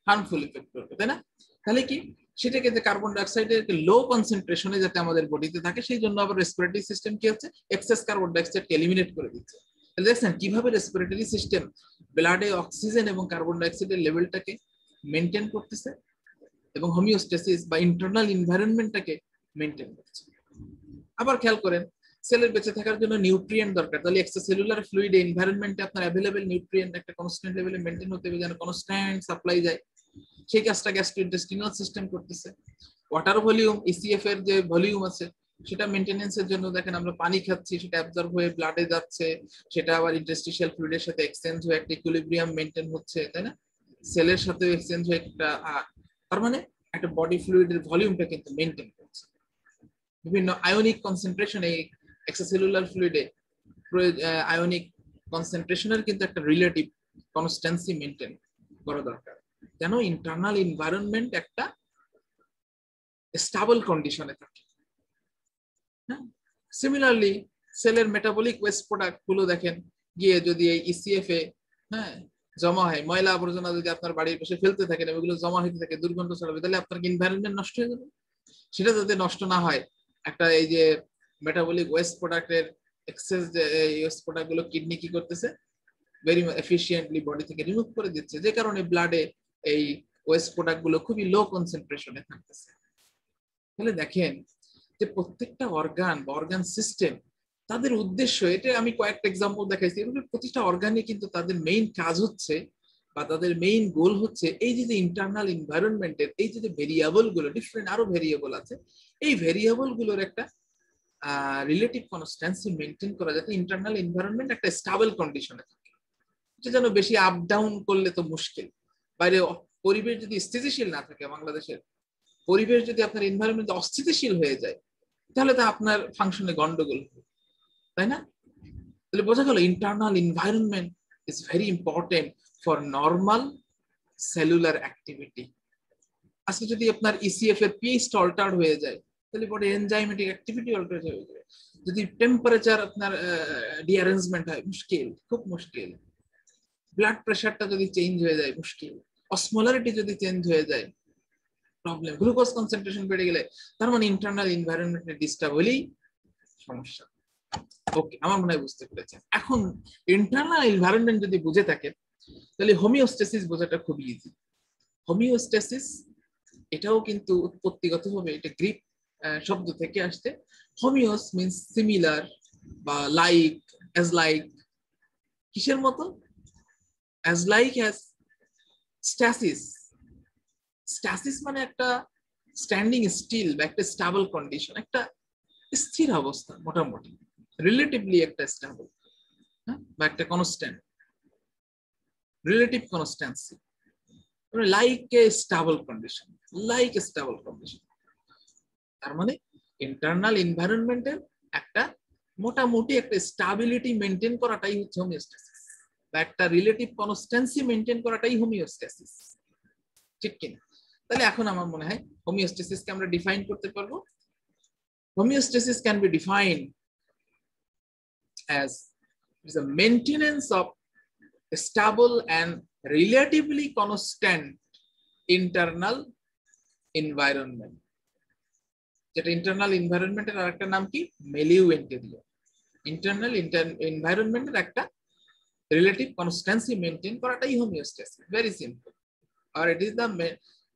A: harmful effect করবে, তাই না? তাহলে কি সেটাকে যে কার্বন ডাইঅক্সাইডের লো কনসেন্ট্রেশনে যাতে আমাদের বডিতে থাকে, সেই জন্য আবার রেসপিরেটরি সিস্টেম কি হচ্ছে, এক্সেস কার্বন ডাইঅক্সাইডকে এলিমিনেট করে দিচ্ছে। তাহলে দেখছেন কিভাবে রেসপিরেটরি সিস্টেম ব্লাডে অক্সিজেন এবং কার্বন ডাইঅক্সাইডের লেভেলটাকে মেনটেন করতেছে, এবং হোমিওস্ট্যাসিস বা ইন্টারনাল এনভায়রনমেন্টটাকে মেনটেন করছে। আবার খেয়াল করেন সেলের বেঁচে থাকার জন্য নিউট্রিয়েন্ট দরকার, তাহলে এক্সট্রাসেলুলার ফ্লুইড এনভায়রনমেন্টে আপনার অ্যাভেলেবল নিউট্রিয়েন্ট একটা কনস্ট্যান্ট লেভেলে মেনটেন হতে হবে, যেন কনস্ট্যান্ট সাপ্লাই যায়। সেই কাজটা গ্যাস্ট্রোইন্টেস্টিনাল সিস্টেম করতেছে। ওয়াটার ভলিউম, ইসিএফ এর যে ভলিউম আছে সেটা মেইনটেনেন্সের জন্য দেখেন আমরা পানি খাচ্ছি, সেটা অ্যাবজর্ব হয়ে ব্লাডে যাচ্ছে, সেটা আবার ইন্টারস্টিশিয়াল ফ্লুইডের সাথে এক্সচেঞ্জ হয়ে একটা ইকুইলিব্রিয়াম মেইনটেইন হচ্ছে, তাই না? সেলের সাথে এক্সচেঞ্জ হয়ে একটা, তার মানে একটা বডি ফ্লুইডের ভলিউমটা কিন্তু মেইনটেইন করছে। বিভিন্ন আয়নিক কনসেন্ট্রেশন এই এক্সট্রাসেলুলার ফ্লুইডে, আয়নিক কনসেন্ট্রেশনের কিন্তু একটা রিলেটিভ কনস্ট্যান্সি মেইনটেইন করা দরকার, যেন ইন্টারনাল এনভায়রনমেন্ট একটা স্টেবল কন্ডিশনে থাকে। সিমিলারলি সেলের মেটাবলিক ওয়েস্ট প্রোডাক্ট গুলো দেখেন গিয়ে যদি এই ইসিএফ এ জমা হয়, ময়লা আবর্জনা যদি আপনার বাড়ির পাশে ফেলতে থাকেন, ওইগুলো জমা হতে থাকে, দুর্গন্ধ ছড়াবে, তাহলে আপনার এনভায়রনমেন্ট নষ্ট হয়ে যাবে। সেটা যাতে নষ্ট না হয়, একটা এই যে মেটাবলিক ওয়েস্ট প্রোডাক্টের এক্সেস যে ওয়েস্ট প্রোডাক্ট গুলো কিডনি কি করতেছে, ভেরি এফিশিয়েন্টলি বডি থেকে রিমুভ করে দিচ্ছে, যে কারণে ব্লাডে এই ওয়েস্ট প্রোডাক্ট গুলো খুবই লো কনসেন্ট্রেশনে থাকতেছে। তাহলে দেখেন যে প্রত্যেকটা অর্গান বা অর্গান সিস্টেম তাদের উদ্দেশ্য, এটা আমি কয়েকটা এক্সাম্পল দেখাইছি, প্রতিটা অর্গানে কিন্তু তাদের মেইন কাজ হচ্ছে বা তাদের মেইন গোল হচ্ছে এই যে ইন্টারনাল এনভায়রনমেন্টের এই যে ভেরিয়েবল গুলো, ডিফারেন্ট আরো ভেরিয়েবল আছে, এই ভেরিয়েবল গুলোর একটা রিলেটিভ কনস্ট্যান্সি মেইনটেইন করা, যাতে ইন্টারনাল এনভায়রনমেন্ট একটা স্টেবল কন্ডিশনে থাকে। এটা যেন বেশি আপ ডাউন করলে তো মুশকিল, বাইরে পরিবেশ যদি স্থিতিশীল না থাকে, বাংলাদেশের পরিবেশ যদি আপনার এনভায়রনমেন্ট অস্থিতিশীল হয়ে যায় তাহলে তো আপনার ফাংশনে গন্ডগোল হবে, তাই না? তাহলে বোঝা গেল internal environment is very important for normal cellular activity. আজকে যদি আপনার ইসিএফ এর পিএইচটা অল্টার্ড হয়ে যায় তাহলে পরে এনজাইমেটিক অ্যাক্টিভিটি অল্টার হয়ে যাবে। যদি টেম্পারেচার আপনার ডিঅ্যারেঞ্জমেন্ট হয় মুশকিল, খুব মুশকিল। ব্লাড প্রেশারটা যদি চেঞ্জ হয়ে যায় মুশকিল। অসমোলারিটি যদি চেঞ্জ হয়ে যায় প্রবলেম। গ্লুকোজ কনসেন্ট্রেশন বেড়ে গেলে তার মানে ইন্টারনাল এনভায়রনমেন্টে ডিস্টার্ব হলেই সমস্যা। ওকে, আমার মনে হয় বুঝতে পেরেছেন। এখন ইন্টারনাল এনভায়রনমেন্ট যদি বুঝে থাকেন তাহলে হোমিওস্টেসিস বোঝাটা খুব ইজি। হোমিওস্টেসিস এটাও কিন্তু উৎপত্তিগতভাবে এটা গ্রিক শব্দ থেকে আসছে। হোমিওস মিন্স সিমিলার বা লাইক, অ্যাজ লাইক। কিসের মতো? As like as stasis. Stasis মানে একটা স্ট্যান্ডিং স্টিল বা একটা স্টেবল কন্ডিশন, একটা স্থির অবস্থা, মোটামুটি রিলেটিভলি একটা স্টেবল বা একটা constant, relative constancy, like a stable condition, like a stable condition. তার মানে ইন্টারনাল এনভায়রনমেন্টের একটা মোটামুটি একটা স্টেবিলিটি মেনটেন করাটাই হচ্ছে হোমিওস্ট্যাসিস, বা একটা রিলেটিভ কনস্ট্যান্সি মেনটেন করাটাই হোমিওস্ট্যাসিস, ঠিক কিনা? তাহলে এখন আমার মনে হয় হোমিওস্ট্যাসিসকে আমরা ডিফাইন করতে পারবো। Homeostasis can be defined as the maintenance of a stable and relatively constant internal environment. যেটা ইন্টারনাল এনভায়রনমেন্টের আরেকটা নাম কি? Milieu interior. ইন্টারনাল এনভায়রনমেন্টের একটা রিলেটিভ কনস্ট্যান্সি মেনটেন করাটাই হোমিওস্ট্যাসিস। Very simple. আর it is the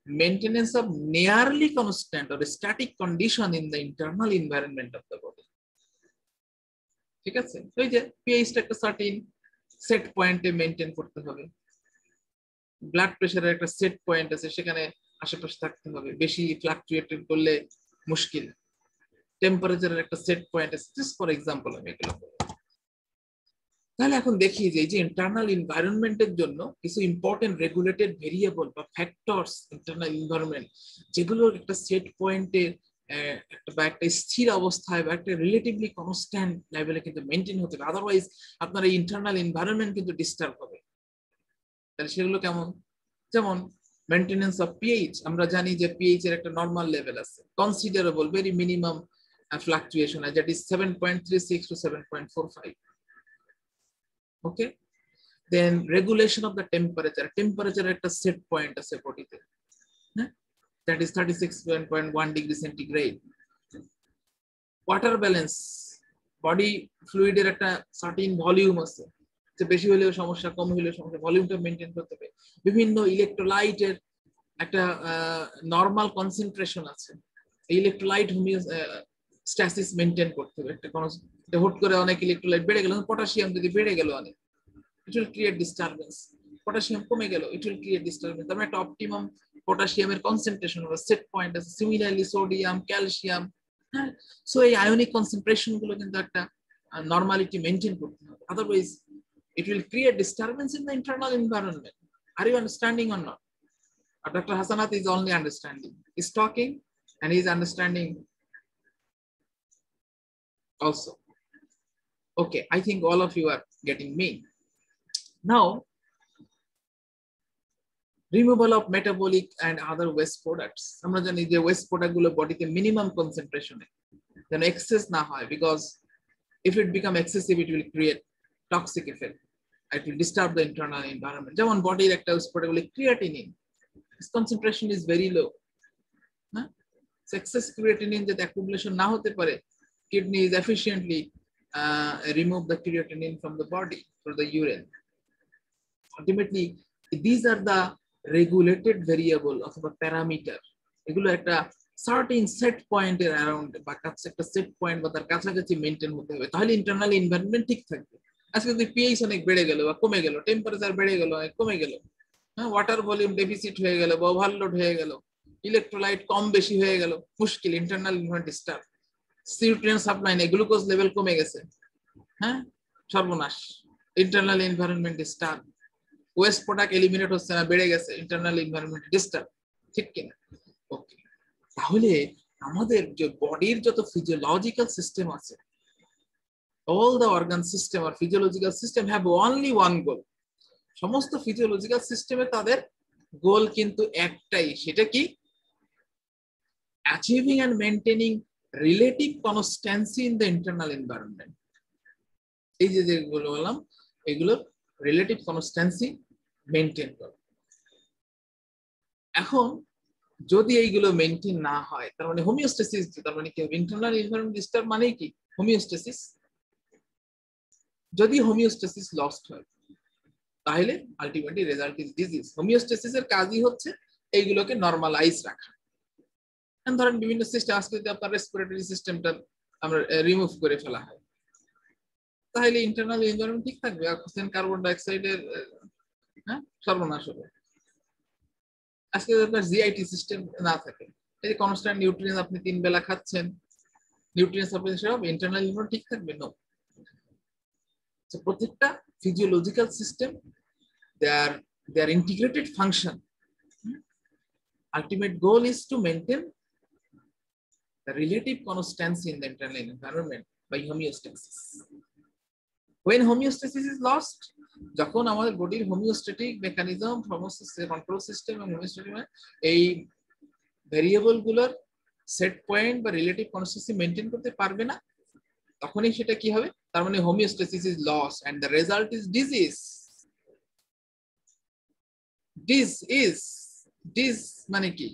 A: maintenance of nearly constant or static condition in the internal environment of the body. ঠিক আছে? ওই যে পিএইচটা একটা সার্টেন সেট পয়েন্টে মেইনটেইন করতে হবে। ব্লাড প্রেশারের একটা সেট পয়েন্ট আছে, সেখানে আশেপাশে থাকতে হবে, বেশি ফ্লাকচুয়েটেড করলে মুশকিল। টেম্পারেচারের একটা সেট পয়েন্ট আছে, জাস্ট ফর এক্সাম্পল আমি এগুলো বলবো। তাহলে এখন দেখি যে এই যে ইন্টারনাল এনভায়রনমেন্টের জন্য কিছু ইম্পর্টেন্ট রেগুলেটেড ভেরিয়েবল বা ফ্যাক্টরস ইন্টারনাল এনভায়রনমেন্ট, যেগুলো একটা সেট পয়েন্টে বা একটা স্থির অবস্থায় বা একটা রিলেটিভলি কনস্ট্যান্ট লেভেলে কিন্তু মেনটেন হতে হবে, আদারওয়াইজ আপনার এই ইন্টারনাল এনভায়রনমেন্ট কিন্তু ডিস্টার্ব হবে। তাহলে সেগুলো কেমন? যেমন মেইনটেনেন্স অফ পিএইচ। আমরা জানি যে পিএইচ এর একটা নরমাল লেভেল আছে, considerable, very minimum fluctuation, that is 7.36 to 7.45. Okay, then regulation of the temperature. Temperature একটা সেট পয়েন্ট আছে বডিতে, হ্যাঁ, that is 36.1 degree centigrade. Water balance, body ফ্লুইডের একটা সার্টেন ভলিউম আছে, যে বেশি হলেও সমস্যা, কম হলেও সমস্যা, ভলিউমটা মেনটেন করতে হবে। বিভিন্ন ইলেকট্রোলাইটের একটা নরমাল কনসেন্ট্রেশন আছে, ইলেকট্রোলাইট হোমিওস্ট্যাসিস মেনটেন করতে হবে। একটা কোনো হুট করে অনেক ইলেকট্রোলাইট বেড়ে গেল, পটাশিয়াম যদি বেড়ে গেল অনেক, it will create disturbance. Potassium কমে গেল, it will create disturbance। তার মানে একটা অপটিমাম পটাশিয়ামের কনসেন্ট্রেশন হবে, সেট পয়েন্ট আছে। সিমিলারলি সোডিয়াম, ক্যালসিয়াম, হ্যাঁ, সো এই আয়নিক কনসেন্ট্রেশন গুলো কিন্তু একটা নরমালিটি মেনটেন করতে হবে, otherwise it will create disturbance in the internal environment. Are you understanding or not? Dr. Hasanath is only understanding. He's talking and he's understanding also. Okay, I think all of you are getting me. Now, removal of metabolic and other waste products. আমরা জানি যে waste product গুলো বডিতে minimum কনসেন্ট্রেশনে, যেন access না হয়, because if it become excessive it will create toxic effect, it will disturb the internal environment. যেমন বডির একটা ওয়েস্ট প্রোডাক্ট গুলো creatinine, its concentration is very low, হ্যাঁ, excess creatinine যদি accumulation না হতে পারে, kidney is efficiently remove the creatinine from the body through the urine. Ultimately these are the regulated variable অথবা প্যারামিটার, এগুলো একটা সার্টেন সেট পয়েন্টের অ্যারাউন্ড বা একটা সেট পয়েন্ট বা তার কাছাকাছি মেনটেন হতে হবে, তাহলে ইন্টারনাল এনভায়রনমেন্ট ঠিক থাকবে। আজকে যদি পিএইচ অনেক বেড়ে গেল বা কমে গেল, টেম্পারেচার বেড়ে গেল, কমে গেল, হ্যাঁ, ওয়াটার ভলিউম ডেফিসিট হয়ে গেল বা ওভারলোড হয়ে গেল, ইলেকট্রোলাইট কম বেশি হয়ে গেল, মুশকিল, internal environment disturb. Nutrient supply নেই, গ্লুকোজ লেভেল কমে গেছে, হ্যাঁ, সর্বনাশ, internal environment disturb. Waste product eliminate হচ্ছে না, বেড়ে গেছে, ইন্টারনাল এনভায়রনমেন্ট ডিস্টার্ব, ঠিক কিনা? ওকে, তাহলে আমাদের যে বডির যত ফিজিওলজিক্যাল সিস্টেম আছে, all the organ system or physiological system have only one goal. সমস্ত ফিজিওলজিক্যাল সিস্টেমে তাদের গোল কিন্তু একটাই, সেটা কি? Achieving and maintaining relative constancy in the internal environment. এই যে যেগুলো বললাম, এগুলো রিলেটিভ কনস্ট্যান্সি মেইনটেইন করে। এখন যদি এইগুলো মেইনটেইন না হয়, তার মানে হোমিওস্ট্যাসিস, তার মানে কি হবে? ইন্টারনাল এনভায়রনমেন্ট ডিস্টার্ব মানে কি? হোমিওস্ট্যাসিস। যদি হোমিওস্ট্যাসিস লস্ট হয় তাহলে আলটিমেটলি রেজাল্ট ইজ ডিজিজ। হোমিওস্ট্যাসিসের কাজই হচ্ছে এইগুলোকে নরমালাইজ রাখা। ধরেন বিভিন্ন সিস্টেম, আজকে যদি আপনার রেসপিরেটরি সিস্টেমটা আমরা রিমুভ করে ফেলা হয়, তাহলে ইন্টারনাল এনভায়রনমেন্ট ঠিক থাকবে, অক্সিজেন কার্বন ডাইঅক্সাইডের সর্বনাশ হবে। আজকে যদি আপনার জিআইটি সিস্টেম না থাকে, এই যে কনস্ট্যান্ট নিউট্রিয়েন্টস আপনি 3 বেলা খাচ্ছেন, নিউট্রিয়েন্টস সাপ্লিমেন্টেশন হবে, ইন্টারনাল এনভায়রনমেন্ট ঠিক থাকবে? নো। তো প্রত্যেকটা physiological system their integrated function, ultimate goal is to maintain the relative constancy in the internal environment by homeostasis. When homeostasis is lost, যখন আমাদের বডির হোমিওস্ট্যাটিক মেকানিজম, কন্ট্রোল সিস্টেম এবং homeostatic এই variable গুলোর সেট পয়েন্ট বা relative constancy maintain করতে পারবে না, তখনই সেটা কি হবে? তার মানে homeostasis is loss and the result is disease. Dis মানে কি?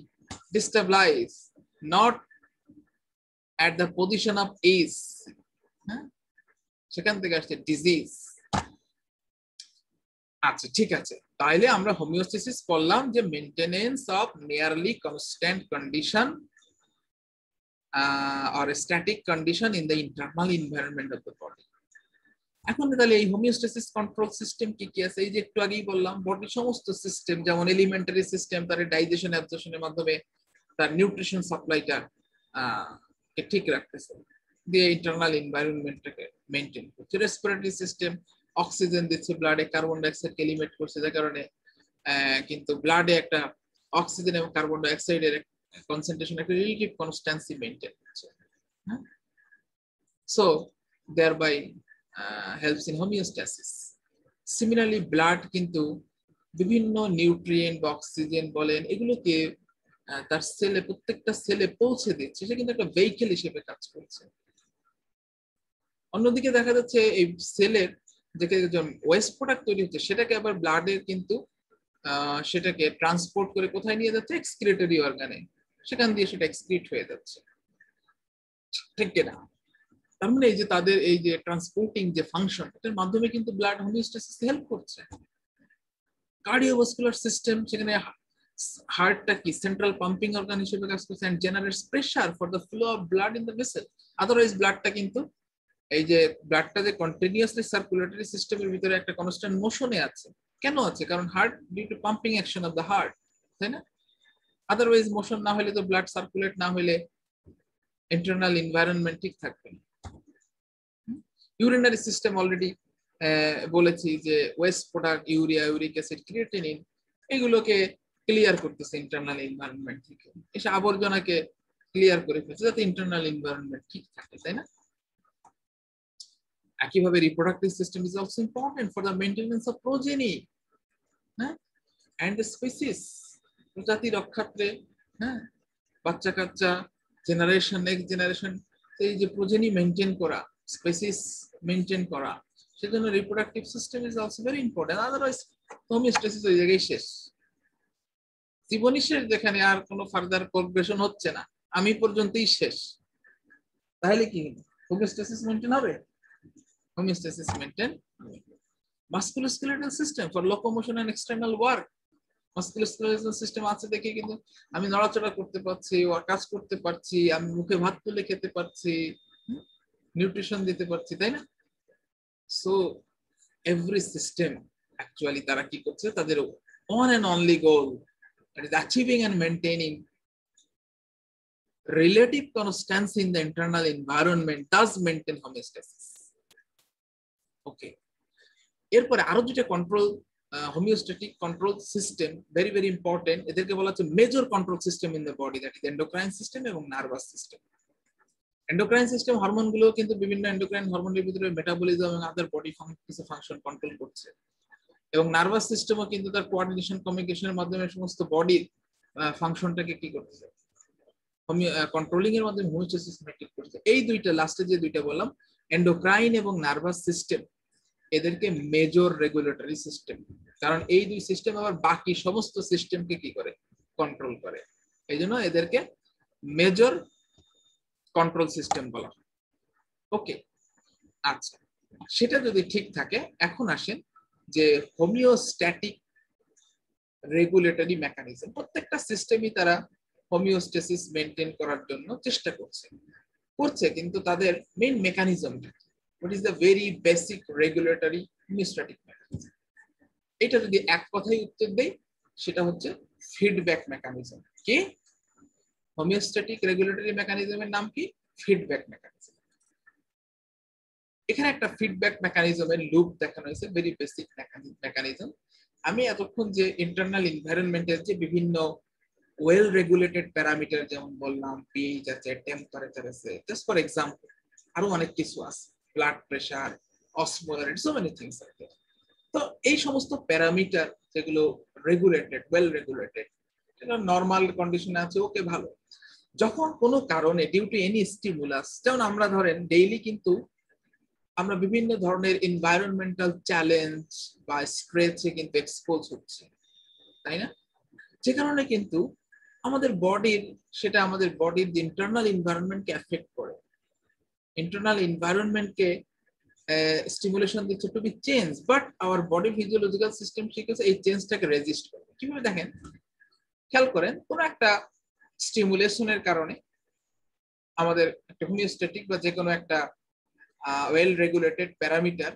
A: Destabilize, not at the position of is, সেখান থেকে আসছে ডিজিজ। আচ্ছা, ঠিক আছে, তাহলে আমরা হোমিওস্ট্যাসিস করলাম যে maintenance of nearly constant condition or static condition in the internal environment of the body. এখন তাহলে এই হোমিওস্ট্যাসিস কন্ট্রোল সিস্টেম কি কি আছে? এই যে একটু আগেই বললাম, বডির সমস্ত সিস্টেম, যেমন এলিমেন্টারি সিস্টেম তার ডাইজেশন অ্যাবজর্পশনের মাধ্যমে তার নিউট্রিশন সাপ্লাইটা ঠিক রাখতেছে, দিয়ে ইন্টারনাল এনভায়রনমেন্টটাকে মেইনটেইন করছে। রেসপিরেটরি সিস্টেম অক্সিজেন দিচ্ছে ব্লাডে, কার্বন ডাইঅক্সাইডকে এলিমিনেট করছে, যার কারণে কিন্তু ব্লাডে একটা অক্সিজেন এবং কার্বন ডাইঅক্সাইডের কনসেন্ট্রেশন একটা রিলেটিভ কনস্ট্যান্সি মেইনটেইন করছে। So thereby helps in homeostasis. Similarly, blood কিন্তু বিভিন্ন নিউট্রিয়েন্ট বা অক্সিজেন বলেন, এগুলোকে তার সেলে, প্রত্যেকটা সেলে পৌঁছে দিচ্ছে, সে কিন্তু একটা ভেহিকেল হিসেবে কাজ করছে। অন্যদিকে দেখা যাচ্ছে এই সেলের যে ওয়েস্ট প্রোডাক্ট তৈরি হচ্ছে, সেটাকে আবার ব্লাডের কিন্তু সেটাকে ট্রান্সপোর্ট করে কোথায় নিয়ে যাচ্ছে? এক্সক্রিটরি অর্গানে, সেখান দিয়ে সেটা এক্সক্রিট হয়ে যাচ্ছে, ঠিক কিনা? তার মানে এই যে তাদের এই যে ট্রান্সপোর্টিং যে ফাংশন, এটার মাধ্যমে কিন্তু ব্লাড হোমিওস্ট্যাসিসে হেল্প করছে। কার্ডিওভাস্কুলার সিস্টেম, সেখানে হার্টটা কি সেন্ট্রাল পাম্পিং অর্গান হিসেবে কাজ করছে and generates pressure for the flow of blood in the vessel. Otherwise ব্লাডটা কিন্তু এই যে ব্লাডটা যে কন্টিনিউয়াসলি সার্কুলেটরি সিস্টেমের ভিতরে একটা কনস্ট্যান্ট মোশনে আছে, কেন আছে? কারণ heart due to pumping action of the heart, তাই না? আদারওয়াইজ মোশন না হলে তো ব্লাড সার্কুলেট না হলে ইন্টারনাল এনভায়রনমেন্ট ঠিক থাকবে না। ইউরিনারি সিস্টেম অলরেডি বলেছি যে waste product, urea, uric acid, creatinine, এগুলোকে ক্লিয়ার করতেছে ইন্টারনাল এনভায়রনমেন্ট থেকে, এসে আবর্জনাকে ক্লিয়ার করে ফেলছে যাতে ইন্টারনাল এনভায়রনমেন্ট ঠিক থাকে, তাই না? একইভাবে reproductive system is also important for the maintenance of progeny and species, প্রজাতি রক্ষার্থে, বাচ্চা কাচ্চা, জেনারেশন, নেক্সট জেনারেশন, এই যে প্রোজেনি মেইনটেইন করা, স্পিসিস মেইনটেইন করা, সেজন্য reproductive system is also very important. Otherwise homeostasis ওই জায়গায় শেষ, জীবনই শেষ, যেখানে আর কোনো ফার্দার প্রোগ্রেশন হচ্ছে না, আমি পর্যন্তই শেষ। তাহলে কি হোমিওস্ট্যাসিস মেইনটেইন হবে? Homeostasis maintain. Musculoskeletal system for locomotion and external work, musculoskeletal system আছে দেখে কিন্তু আমি নড়াচড়া করতে পারছি, কাজ করতে পারছি, আমি মুখে ভাত তুলে খেতে পারছি, নিউট্রিশন দিতে পারছি, তাই না? সো এভরি সিস্টেম অ্যাকচুয়ালি তারা কি করছে? তাদের one and only goal, that is achieving and maintaining relative constancy in the internal environment, does maintain homeostasis. ওকে, এরপরে আরো দুটো control homeostatic control system, very very important. এদেরকে বলা হচ্ছে major control system in the body, that is endocrine system এবং nervous system. Endocrine system হরমোনগুলো কিন্তু বিভিন্ন endocrine হরমোনের ভিতরে মেটাবলিজম এবং আদার বডি কিছু ফাংশন কন্ট্রোল করছে, এবং নার্ভাস সিস্টেমও কিন্তু তার কোঅর্ডিনেশন কমিউনিকেশনের মাধ্যমে সমস্ত বডির ফাংশনটাকে কি করছে, কন্ট্রোলিং এর মাধ্যমে হোমিওস্ট্যাসিস মেইনটেইন করছে। এই দুইটা লাস্টে যে দুইটা বললাম, এন্ডোক্রাইন এবং নার্ভাস সিস্টেম, এদেরকে মেজর রেগুলেটরি সিস্টেম, কারণ এই দুই সিস্টেম আবার বাকি সমস্ত সিস্টেমকে কি করে, কন্ট্রোল করে। এই জন্য এদেরকে মেজর কন্ট্রোল সিস্টেম বলা হয়। ওকে, আচ্ছা, সেটা যদি ঠিক থাকে, এখন আসেন যে হোমিওস্ট্যাটিক রেগুলেটরি মেকানিজম, প্রত্যেকটা সিস্টেমই তারা হোমিওস্ট্যাসিস মেইনটেইন করার জন্য চেষ্টা করছে, কিন্তু তাদের main মেকানিজমটা, what is the very basic regulatory homeostatic mechanism? এটা যদি এক কথায় উত্তর দেই, সেটা হচ্ছে ফিডব্যাক মেকানিজম। কি হোমিওস্ট্যাটিক রেগুলেটরি মেকানিজমের নাম কি? Feedback mechanism. এখানে একটা ফিডব্যাক মেকানিজমের লুপ দেখানো হয়েছে, ভেরি বেসিক মেকানিজম। আমি এতক্ষণ যে ইন্টারনাল এনভায়রনমেন্টের যে বিভিন্ন ওয়েল রেগুলেটেড প্যারামিটার, যেমন বললাম পিএইচ আছে, টেম্পারেচার আছে, জাস্ট ফর এক্সাম্পল, আরো অনেক কিছু আছে, blood pressure, osmolarity, so many things আছে। তো এই সমস্ত প্যারামিটার যেগুলো রেগুলেটেড, ওয়েল রেগুলেটেড, এটা নরমাল কন্ডিশনে আছে, ওকে ভালো। যখন কোনো কারণে ডিউ টু এনি স্টিমুলাস, যেমন আমরা ধরেন ডেইলি কিন্তু আমরা বিভিন্ন ধরনের এনভায়রনমেন্টাল চ্যালেঞ্জ বা স্ট্রেসে কিন্তু এক্সপোজ হচ্ছে, তাই না? যে কারণে কিন্তু আমাদের বডির, সেটা আমাদের বডির ইন্টারনাল এনভায়রনমেন্টকে এফেক্ট করে, ইন্টারনাল এনভায়রনমেন্টকে স্টিমুলেশন দিচ্ছে to be change, but our body physiological system শিখেছে এই চেঞ্জটাকে রেজিস্ট করবে। কিভাবে দেখেন, খেয়াল করেন, কোনো একটা স্টিমুলেশনের কারণে আমাদের একটা হোমিওস্ট্যাটিক বা যে কোনো একটা ওয়েল রেগুলেটেড প্যারামিটার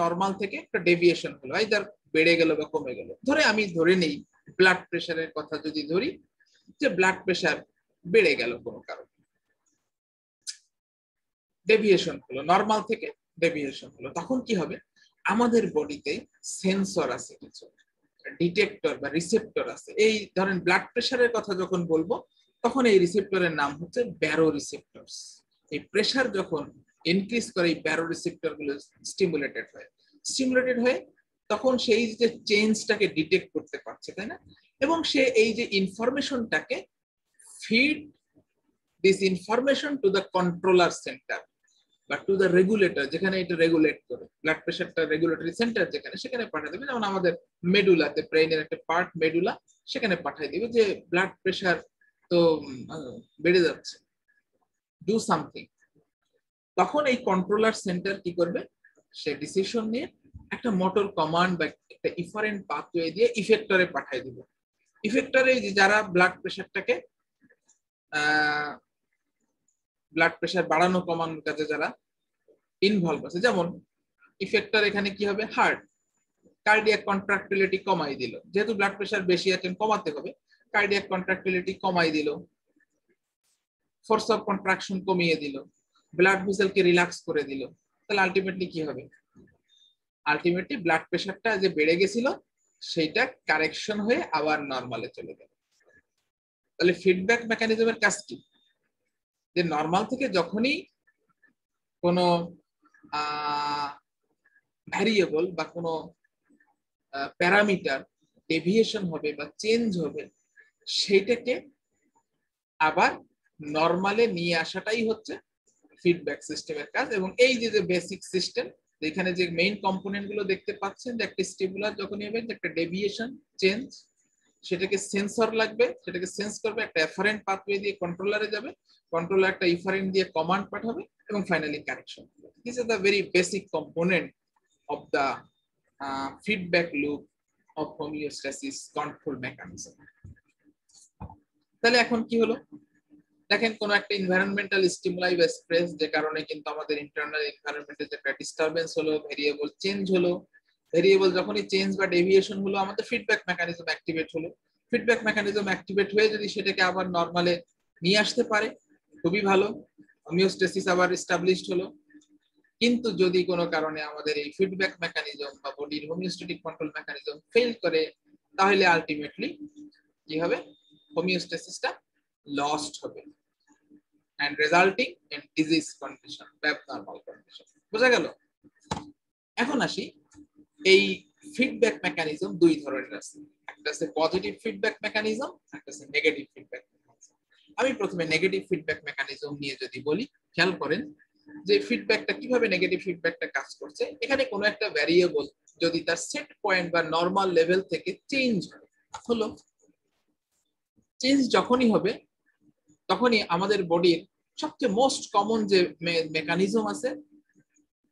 A: নরমাল থেকে একটা ডেভিয়েশন হলো, আইদার বেড়ে গেল বা কমে গেল। আমি ধরে নেই ব্লাড প্রেশারের কথা যদি ধরি, যে ব্লাড প্রেশার বেড়ে গেল কোনো কারণে, ডেভিয়েশন হলো, নরমাল থেকে ডেভিয়েশন হলো, তখন কি হবে, আমাদের বডিতে সেন্সর আছে, কিছু ডিটেক্টর বা রিসেপ্টর আছে। এই ধরেন ব্লাড প্রেশারের কথা যখন বলবো, তখন এই রিসেপ্টরের নাম হচ্ছে ব্যারো রিসেপ্টরস। এই প্রেশার যখন ইনক্রিজ করে, এই ব্যারো রিসেপ্টর গুলো স্টিমুলেটেড হয়ে তখন সেই যে চেঞ্জটাকে ডিটেক্ট করতে পারছে, তাই না? এবং সে এই যে ইনফরমেশনটাকে feed this information to the controller centre বা টু দ্য রেগুলেটর, যেখানে এটা রেগুলেট করে, ব্লাড প্রেশারটা রেগুলেটরি সেন্টার যেখানে, সেখানে পাঠিয়ে দেবে। যেমন আমাদের মেডুলাতে, ব্রেইনের একটা পার্ট মেডুলা, সেখানে পাঠিয়ে দিবে যে ব্লাড প্রেশার তো বেড়ে যাচ্ছে, ডু সামথিং। তখন এই কন্ট্রোলার সেন্টার কি করবে, সে ডিসিশন নিয়ে একটা মোটর কমান্ড বা একটা ইফারেন্ট পাথওয়ে দিয়ে ইফেক্টরে পাঠিয়ে দিবে। ইফেক্টরে যারা ব্লাড প্রেশারটাকে ব্লাড প্রেশার বাড়ানো কমানোর কাজে যারা ইনভলভ আছে, যেমন ইফেক্টর এখানে কি হবে, হার্ট কার্ডিয়াক কন্ট্রাক্টিলিটি কমাই দিল, যেহেতু ব্লাড প্রেশার বেশি আছে কমাতে হবে, কার্ডিয়াক কন্ট্রাক্টিলিটি কমাই দিল, ফোর্স অফ কন্ট্রাকশন কমিয়ে দিল, ব্লাড ভেসেলকে রিল্যাক্স করে দিল। তাহলে আলটিমেটলি কি হবে, আলটিমেটলি ব্লাড প্রেশারটা যে বেড়ে গেছিল সেইটা কারেকশন হয়ে আবার নরমালে চলে গেল। তাহলে ফিডব্যাক মেকানিজমের কাজ কি, যে নরমাল থেকে যখনই কোনো ভ্যারিয়েবল বা কোনো প্যারামিটার ডেভিয়েশন হবে বা চেঞ্জ হবে, সেইটাকে আবার নরমালে নিয়ে আসাটাই হচ্ছে ফিডব্যাক সিস্টেমের কাজ। এবং এই যে বেসিক সিস্টেম, এখানে যে মেইন কম্পোনেন্ট গুলো দেখতে পাচ্ছেন, যে একটা স্টিমুলার যখনই হবে, যে একটা ডেভিয়েশন চেঞ্জ, সেটাকে সেন্সর লাগবে, সেটাকে সেন্স করবে, একটা এফারেন্ট পাথওয়ে দিয়ে কন্ট্রোলারে যাবে, কন্ট্রোলার একটা ইফারেন্ট দিয়ে কমান্ড পাঠাবে, এবং finally correction. This is the very basic component of the feedback loop of homeostasis control mechanism. তাহলে এখন কি হলো, দেখেন কোন একটা এনভায়রনমেন্টাল স্টিমুলাই বা স্ট্রেস, যে কারণে কিন্তু আমাদের ইন্টারনাল এনভায়রনমেন্টে যে একটা ডিস্টারবেন্স হলো, ভেরিয়েবল চেঞ্জ হলো, ভেরিয়েবল যখনই চেঞ্জ বা ডেভিয়েশন হলো, আমাদের ফিডব্যাক মেকানিজম অ্যাক্টিভেট হলো। ফিডব্যাক মেকানিজম অ্যাক্টিভেট হয়ে যদি সেটাকে আবার নরমালে নিয়ে আসতে পারে, খুবই ভালো, হোমিওস্ট্যাসিস আবার এস্টাবলিশড হলো। কিন্তু যদি কোনো কারণে আমাদের এই ফিডব্যাক মেকানিজম বা বডির হোমিওস্ট্যাটিক কন্ট্রোল মেকানিজম ফেল করে, তাহলে আলটিমেটলি কি হবে, হোমিওস্ট্যাসিসটা লস্ট হবে and resulting in disease condition বা abnormal condition। বোঝা গেল? এখন আসি, এই ফিডব্যাক মেকানিজম দুই ধরনের আছে, একটা আছে পজিটিভ ফিডব্যাক মেকানিজম, একটা আছে নেগেটিভ ফিডব্যাক মেকানিজম। আমি প্রথমে নেগেটিভ ফিডব্যাক মেকানিজম নিয়ে যদি বলি, খেয়াল করেন যে ফিডব্যাকটা কিভাবে, নেগেটিভ ফিডব্যাকটা কাজ করছে। এখানে কোনো একটা ভ্যারিয়েবল যদি তার সেট পয়েন্ট বা নরমাল লেভেল থেকে চেঞ্জ হলো, চেঞ্জ যখনই হবে তখনই আমাদের বডির সবচেয়ে মোস্ট কমন যে মেকানিজম আছে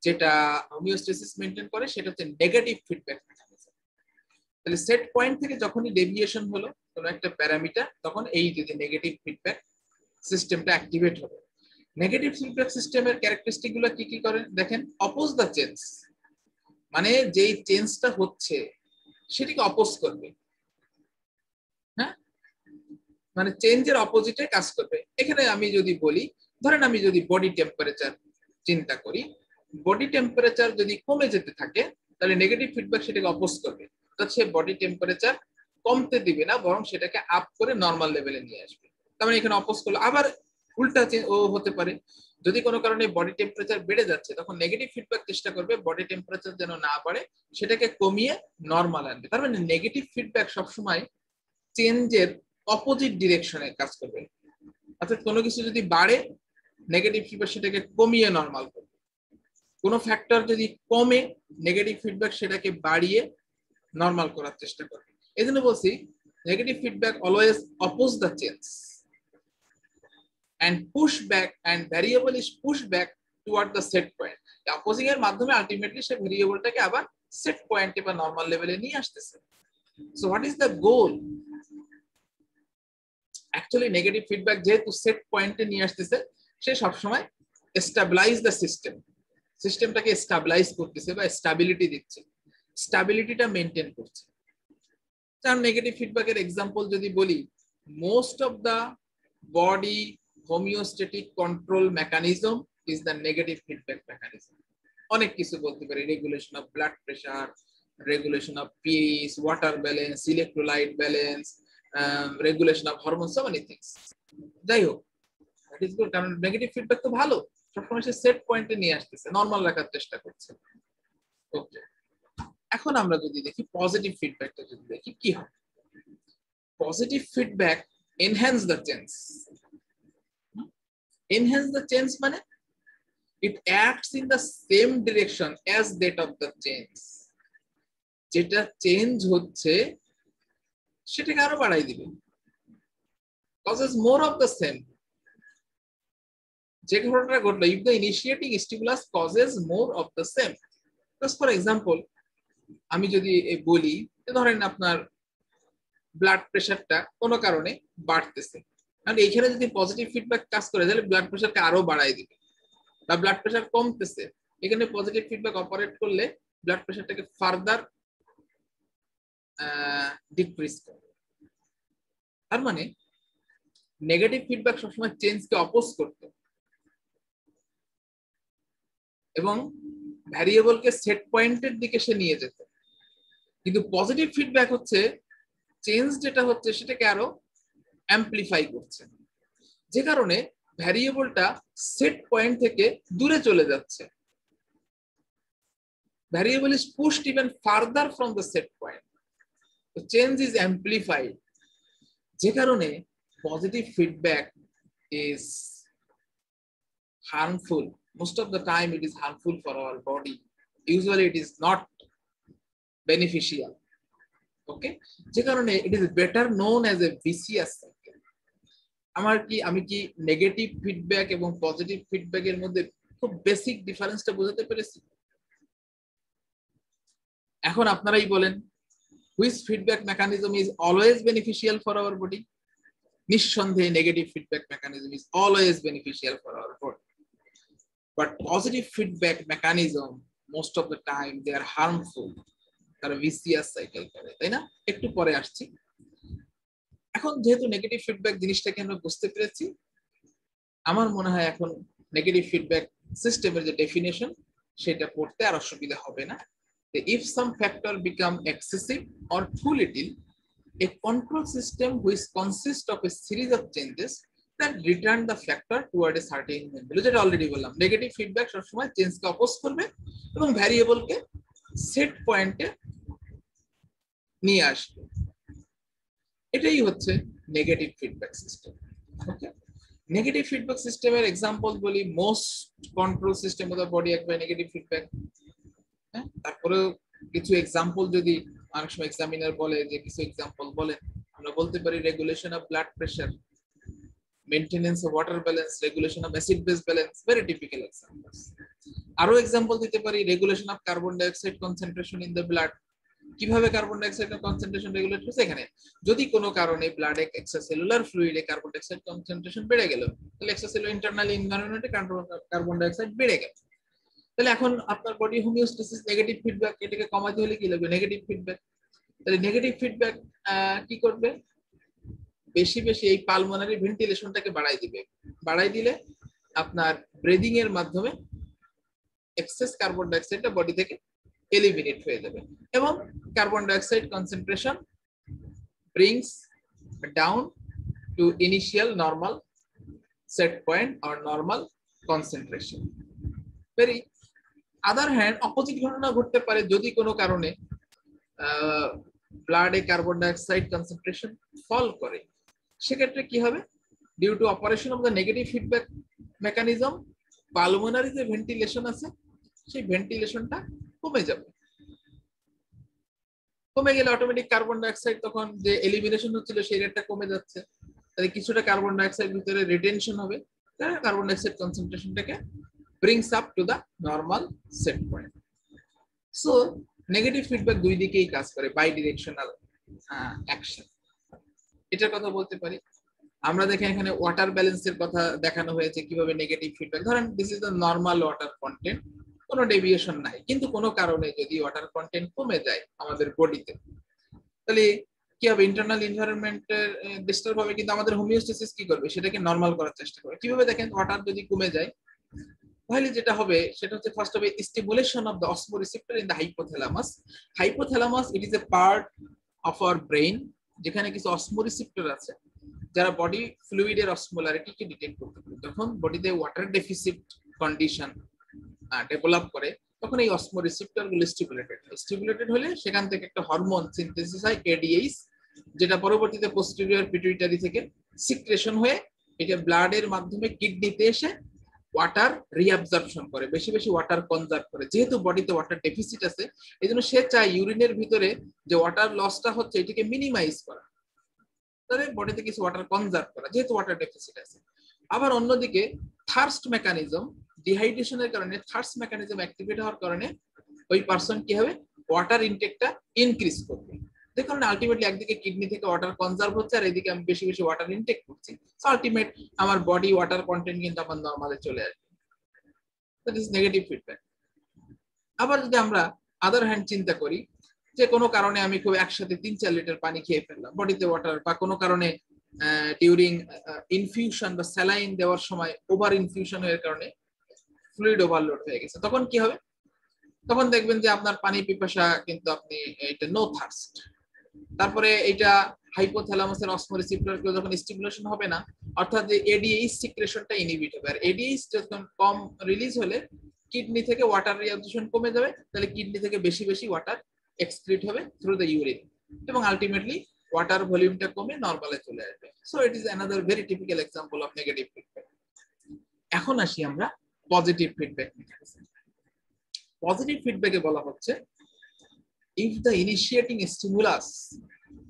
A: যেটা হোমিওস্ট্যাসিস মেইনটেইন করে, সেটা হচ্ছে নেগেটিভ ফিডব্যাক মেকানিজম। তাহলে সেট পয়েন্ট থেকে যখনই ডেভিয়েশন হলো কোনো একটা প্যারামিটার, তখন এই যে নেগেটিভ ফিডব্যাক সিস্টেমটা অ্যাক্টিভেট হবে। নেগেটিভ ফিডব্যাক সিস্টেমের ক্যারেক্টারিস্টিক গুলো কি কি করে দেখেন। অপোজ দ্য চেঞ্জ, মানে যেই চেঞ্জটা হচ্ছে সেটাকে অপোজ করবে, হ্যাঁ, মানে চেঞ্জের অপোজিটে কাজ করবে। এখানে আমি যদি বলি, ধরেন আমি যদি বডি টেম্পারেচার চিন্তা করি, বডি টেম্পারেচার যদি কমে যেতে থাকে, তাহলে নেগেটিভ ফিডব্যাক সেটাকে অপোজ করবে, তো সে বডি টেম্পারেচার কমতে দিবে না, বরং সেটাকে আপ করে নর্মাল লেভেলে নিয়ে আসবে। তার মানে এখানে অপোজ করলো। আবার উল্টা ও হতে পারে, যদি কোনো কারণে বডি টেম্পারেচার বেড়ে যাচ্ছে, তখন নেগেটিভ ফিডব্যাক চেষ্টা করবে বডি টেম্পারেচার যেন না বাড়ে, সেটাকে কমিয়ে নর্মাল আনবে। তার মানে নেগেটিভ ফিডব্যাক সবসময় চেঞ্জের অপোজিট ডিরেকশনে কাজ করবে। অর্থাৎ কোনো কিছু যদি বাড়ে, নেগেটিভ ফিডব্যাক সেটাকে কমিয়ে নর্মাল করবে। কোনো ফ্যাক্টর যদি কমে, নেগেটিভ ফিডব্যাক সেটাকে বাড়িয়ে নর্মাল করার চেষ্টা করবে। এই জন্য বলছি negative feedback always oppose the change and push back, and variable is push back toward the set point। Opposing এর মাধ্যমে আলটিমেটলি সে ভেরিয়েবলটাকে আবার সেট পয়েন্টে বা নরমাল লেভেলে নিয়ে আসতেছে। So what is the goal? Actually negative feedback যেহেতু সেট পয়েন্টে নিয়ে আসতেছে, সে সবসময় স্টেবিলাইজ দ্য সিস্টেম, সিস্টেমটাকে স্টেবিলাইজ করতেছে বা স্টেবিলিটি দিচ্ছে, স্টেবিলিটিটা মেনটেন করছে। তার নেগেটিভ ফিডব্যাকের এক্সাম্পল যদি বলি, most of the body homeostatic control mechanism is the negative feedback mechanism. অনেক কিছু বলতে পারি, regulation of blood pressure, regulation of pH, water balance, electrolyte balance, regulation of hormone, so many things. যাই হোক, that is good, কারণ negative feedback তো ভালো, সবসময় সে সেট পয়েন্টে নিয়ে আসতেছে, নরমাল রাখার চেষ্টা করছে। ওকে, এখন আমরা যদি দেখি পজিটিভ ফিডব্যাকটা যদি দেখি কি হয়। Positive feedback enhance the change. Enhance the change মানে it acts in the same direction as that of the change। যেটা চেঞ্জ হচ্ছে সেটাকে আরো বাড়াই দিবে, causes more of the same। যে ঘটনাটা ঘটলো, if the initiating stimulus causes more of the same। just for example, আমি যদি বলি, ধরেন আপনার ব্লাড প্রেশারটা কোনো কারণে বাড়তেছে, কারণ এইখানে যদি পজিটিভ ফিডব্যাক কাজ করে, তাহলে ব্লাড প্রেশারকে আরো বাড়াই দিবে। বা ব্লাড প্রেশার কমতেছে, এখানে পজিটিভ ফিডব্যাক অপারেট করলে ব্লাড প্রেশারটাকে ফার্দার ডিক্রিজ করে। তার মানে নেগেটিভ ফিডব্যাক সবসময় চেঞ্জকে অপোজ করত এবং ভ্যারিয়েবলকে সেট পয়েন্টের দিকে সে নিয়ে যেত। কিন্তু পজিটিভ ফিডব্যাক হচ্ছে চেঞ্জ যেটা হচ্ছে সেটাকে আরো অ্যাম্পলিফাই করছে, যে কারণে ভ্যারিয়েবলটা সেট পয়েন্ট থেকে দূরে চলে যাচ্ছে। Variable is pushed even further from the set point, change is amplified, যে কারণে positive feedback is harmful. Most of the time it is harmful for our body. Usually it is not beneficial. Okay, যে কারণে it is better known as a vicious cycle। আমি কি negative feedback এবং positive ফিডব্যাকের মধ্যে খুব basic ডিফারেন্সটা বোঝাতে পেরেছি? এখন আপনারাই বলেন, which feedback mechanism is always beneficial for our body? নিঃসন্দেহে negative feedback mechanism is always beneficial for our body, but positive feedback mechanism most of the time they are harmful, তারা ভিসিয়াস সাইকেল করে, তাই না? একটু পরে আসছি। এখন যেহেতু নেগেটিভ ফিডব্যাক জিনিসটাকে আমরা বুঝতে পেরেছি, আমার মনে হয় এখন নেগেটিভ ফিডব্যাক সিস্টেমের যে ডেফিনেশন সেটা পড়তে আর অসুবিধা হবে না। If some factor become excessive or too little, a control system which consists of a series of changes that return the factor toward a certain value, যেটা অলরেডি বললাম নেগেটিভ ফিডব্যাক সবসময় চেঞ্জকে অপোজ করবে এবং ভ্যারিয়েবলকে সেট পয়েন্টে নিয়ে আসবে। এটাই হচ্ছে নেগেটিভ ফিডব্যাক সিস্টেম। ওকে, নেগেটিভ ফিডব্যাক সিস্টেমের এক্সাম্পল বলি, most control system of the body একবার নেগেটিভ ফিডব্যাক। তারপরেও কিছু এক্সাম্পল যদি অনেক সময় এক্সামিনার বলে যে কিছু এক্সাম্পল বলেন, আমরা বলতে পারি regulation of blood pressure, maintenance of water balance, regulation of acid base balance, very typical examples. আরো এক্সাম্পল দিতে পারি regulation of carbon dioxide concentration in the blood, কিভাবে কার্বন ডাইঅক্সাইডের কনসেন্ট্রেশন রেগুলেট হচ্ছে। এখানে যদি কোনো কারণে ব্লাডে এক্সট্রাসেলুলার ফ্লুইডে কার্বন ডাইঅক্সাইড কনসেন্ট্রেশন বেড়ে গেল, তাহলে এক্সট্রাসেলুলার ইন্টারনাল এনভায়রনমেন্টে কার্বন ডাইঅক্সাইড বেড়ে গেল, তাহলে এখন আপনার বডি হোমিওস্টেসিস নেগেটিভ ফিডব্যাক, এটাকে কমাতে হলে কি লাগবে? Negative feedback. তাহলে নেগেটিভ ফিডব্যাক কি করবে? বেশি বেশি এই পালমোনারি ভেন্টিলেশনটাকে বাড়াই দিবে। বাড়াই দিলে আপনার ব্রিদিং এর মাধ্যমে এক্সেস কার্বন ডাইঅক্সাইডটা বডি থেকে এলিমিনেট হয়ে যাবে এবং carbon dioxide concentration brings down to initial normal set point or normal concentration. Very other hand, opposite ঘটনা ঘটতে পারে যদি কোনো কারণে ব্লাডে কার্বন ডাইঅক্সাইড কনসেন্ট্রেশন ফল করে, সেক্ষেত্রে কি হবে? Due to operation of the negative feedback mechanism, pulmonary যে ভেন্টিলেশন আছে সেই ভেন্টিলেশনটা কমে যাবে। কমে গেলে অটোমেটিক কার্বন ডাইঅক্সাইড তখন যে এলিমিনেশন হচ্ছিল সেই রেটটা কমে যাচ্ছে, তাহলে কিছুটা কার্বন ডাইঅক্সাইড ভিতরে রিটেনশন হবে, কার্বন ডাইঅক্সাইড কনসেন্ট্রেশনটাকে brings up to the normal set point. So negative feedback দুই দিকেই কাজ করে, বাই ডিরেকশনাল অ্যাকশন। এটার কথা বলতে পারি আমরা। দেখেন এখানে ওয়াটার ব্যালেন্সের কথা দেখানো হয়েছে, কিভাবে নেগেটিভ ফিডব্যাক, ধরেন this is the normal water content, কোনো ডেভিয়েশন নাই, কিন্তু কোনো কারণে যদি ওয়াটার কন্টেন্ট কমে যায় আমাদের বডিতে, তাহলে কি হবে? ইন্টারনাল এনভায়রনমেন্টের ডিস্টার্ব হবে, কিন্তু আমাদের হোমিওস্টেসিস কি করবে? সেটাকে নরমাল করার চেষ্টা করবে। কিভাবে? দেখেন ওয়াটার যদি কমে যায় তাহলে যেটা হবে সেটা হচ্ছে ফার্স্ট হবে stimulation of the osmoreceptor in the hypothalamus. Hypothalamus it is a part of our brain, যেখানে কিছু অসমোরিসেপ্টর আছে যারা বডি ফ্লুইডের অসমোলারিটিকে ডিটেক্ট করতে পারে। যখন বডিতে ওয়াটার ডেফিসিট কন্ডিশন ডেভেলপ করে তখন এই অসমোরিসেপ্টর গুলো স্টিমুলেটেড হলে সেখান থেকে একটা হরমোন সিনথেসিস হয় এডিএইচ, যেটা পরবর্তীতে পোস্টেরিয়র পিটুইটারি থেকে সিক্রেশন হয়ে এটা ব্লাডের মাধ্যমে কিডনিতে এসে ওয়াটার রিঅ্যাবজর্পশন করে, বেশি বেশি ওয়াটার কনজার্ভ করে। যেহেতু বডিতে ওয়াটার ডেফিসিট আছে এই জন্য সে চায় ইউরিনের ভিতরে যে ওয়াটার লসটা হচ্ছে এটাকে মিনিমাইজ করা, তাহলে বডিতে কিছু ওয়াটার কনজার্ভ করা, যেহেতু ওয়াটার ডেফিসিট আছে। আবার অন্যদিকে থার্স্ট মেকানিজম, ডিহাইড্রেশনের কারণে থার্স্ট মেকানিজম অ্যাক্টিভেট হওয়ার কারণে ওই পারসন কি হবে? ওয়াটার ইনটেকটা ইনক্রিজ করবে। দেখুন আলটিমেটলি একদিকে কিডনি থেকে ওয়াটার কনজার্ভ হচ্ছে আর এদিকে আমি বেশি বেশি ওয়াটার ইনটেক করছি, আলটিমেট আমার বডি ওয়াটার কন্টেন্ট কিন্তু আমার নরমালে চলে আসবে। That is negative feedback. আবার যদি আমরা আদার হ্যান্ড চিন্তা করি যে কোনো কারণে আমি খুব একসাথে 3-4 লিটার পানি খেয়ে ফেললাম, বডিতে ওয়াটার, বা কোনো কারণে ডিউরিং ইনফিউশন বা স্যালাইন দেওয়ার সময় ওভার ইনফিউশন এর কারণে ফ্লুইড ওভারলোড হয়ে গেছে, তখন কি হবে? তখন দেখবেন যে আপনার পানি পিপাসা, কিন্তু আপনি এটা নো থার্স্ট। তারপরে এটা হাইপোথ্যালামাসের অসমোরিসেপ্টরকে যখন স্টিমুলেশন হবে না, অর্থাৎ যে এডিএইচ সিক্রেশনটা ইনহিবিট হবে, আর এডিএইচ যখন কম রিলিজ হলে কিডনি থেকে ওয়াটার রিঅ্যাবজর্পশন কমে যাবে, তাহলে কিডনি থেকে বেশি বেশি ওয়াটার এক্সক্রিট হবে থ্রু দ্য ইউরিন এবং আলটিমেটলি ওয়াটার ভলিউমটা কমে নরমালে চলে আসবে। So it is another very typical example of negative feedback. এখন আসি আমরা পজিটিভ ফিডব্যাক। পজিটিভ ফিডব্যাকে বলা হচ্ছে if the initiating stimulus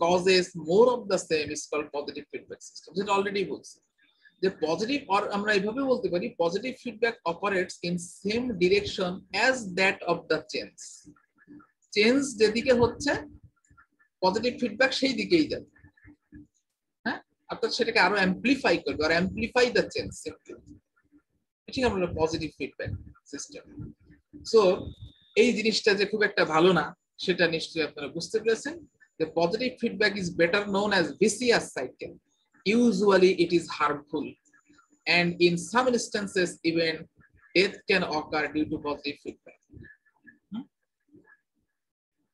A: causes more of the same is called positive feedback system, যেটা অলরেডি বলছি যে পজিটিভ, আর আমরা এইভাবে বলতে পারি positive feedback operates in same direction as that of the change. Change যেদিকে হচ্ছে পজিটিভ ফিডব্যাক সেই দিকেই যাবে, হ্যাঁ, অর্থাৎ সেটাকে আরো অ্যাম্প্লিফাই করবে, আর অ্যাম্প্লিফাই দ্য চেঞ্জ, ঠিক আমরা পজিটিভ ফিডব্যাক সিস্টেম। সো এই জিনিসটা যে খুব একটা ভালো না সেটা নিশ্চয়ই আপনারা বুঝতে পেরেছেন। The positive feedback is better known as vicious cycle. Usually it is harmful and in some instances even death can occur due to positive feedback.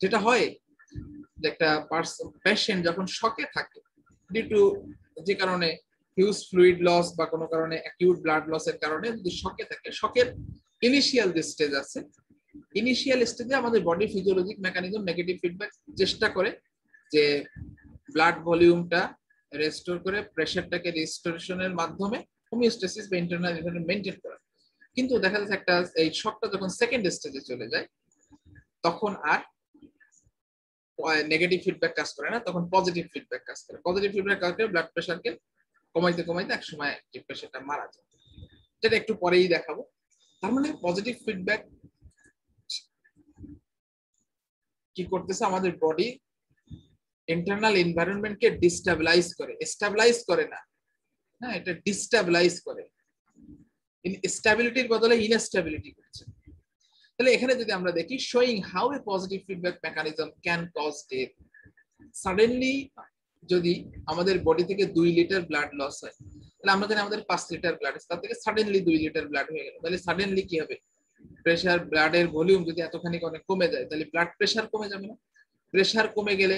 A: যেটা হয় যে একটা পেশেন্ট যখন শকে থাকে ডিউ টু যে কারণে হিউজ ফ্লুইড লস বা কোনো কারণে অ্যাকিউট ব্লাড লসের কারণে যদি শকে থাকে, শকের ইনিশিয়াল যে স্টেজ আছে, ইনিশিয়াল স্টেজে আমাদের body physiologic mechanism negative feedback চেষ্টা করে যে ব্লাড ভলিউমটা রেস্টোর করে প্রেশারটাকে রিস্টোরেশনের মাধ্যমে হোমিওস্ট্যাসিস বা ইন্টারনাল মেনটেন করা। কিন্তু দেখা যাচ্ছে একটা এই শকটা যখন সেকেন্ড স্টেজে চলে যায় তখন আর নেগেটিভ ফিডব্যাক কাজ করে না, তখন পজিটিভ ফিডব্যাক কাজ করে। পজিটিভ ফিডব্যাক কাজ করে ব্লাড প্রেশারকে কমাইতে কমাইতে একসময় পেশেন্টটা মারা যায়, যেটা একটু পরেই দেখাবো। তার মানে পজিটিভ ফিডব্যাক কি করতেছে, আমাদের বডি ইন্টারনাল এনভায়রনমেন্টকে ডিস্টাবিলাইজ করে, স্টেবিলাইজ করে না, হ্যাঁ এটা ডিস্টাবিলাইজ করে, স্টেবিলিটির বদলে ইনস্টেবিলিটি করছে। তাহলে এখানে যদি আমরা দেখি showing how a positive feedback mechanism can cause death. Suddenly যদি আমাদের বডি থেকে 2 লিটার ব্লাড লস হয়, তাহলে আমরা জানি আমাদের 5 লিটার ব্লাড আছে, তার থেকে সাডেনলি 2 লিটার ব্লাড হয়ে গেল, তাহলে সাডেনলি কি হবে, প্রেশার, ব্লাডের ভলিউম যদি এতখানি অনেক কমে যায় তাহলে ব্লাড প্রেশার কমে যাবে না? প্রেশার কমে গেলে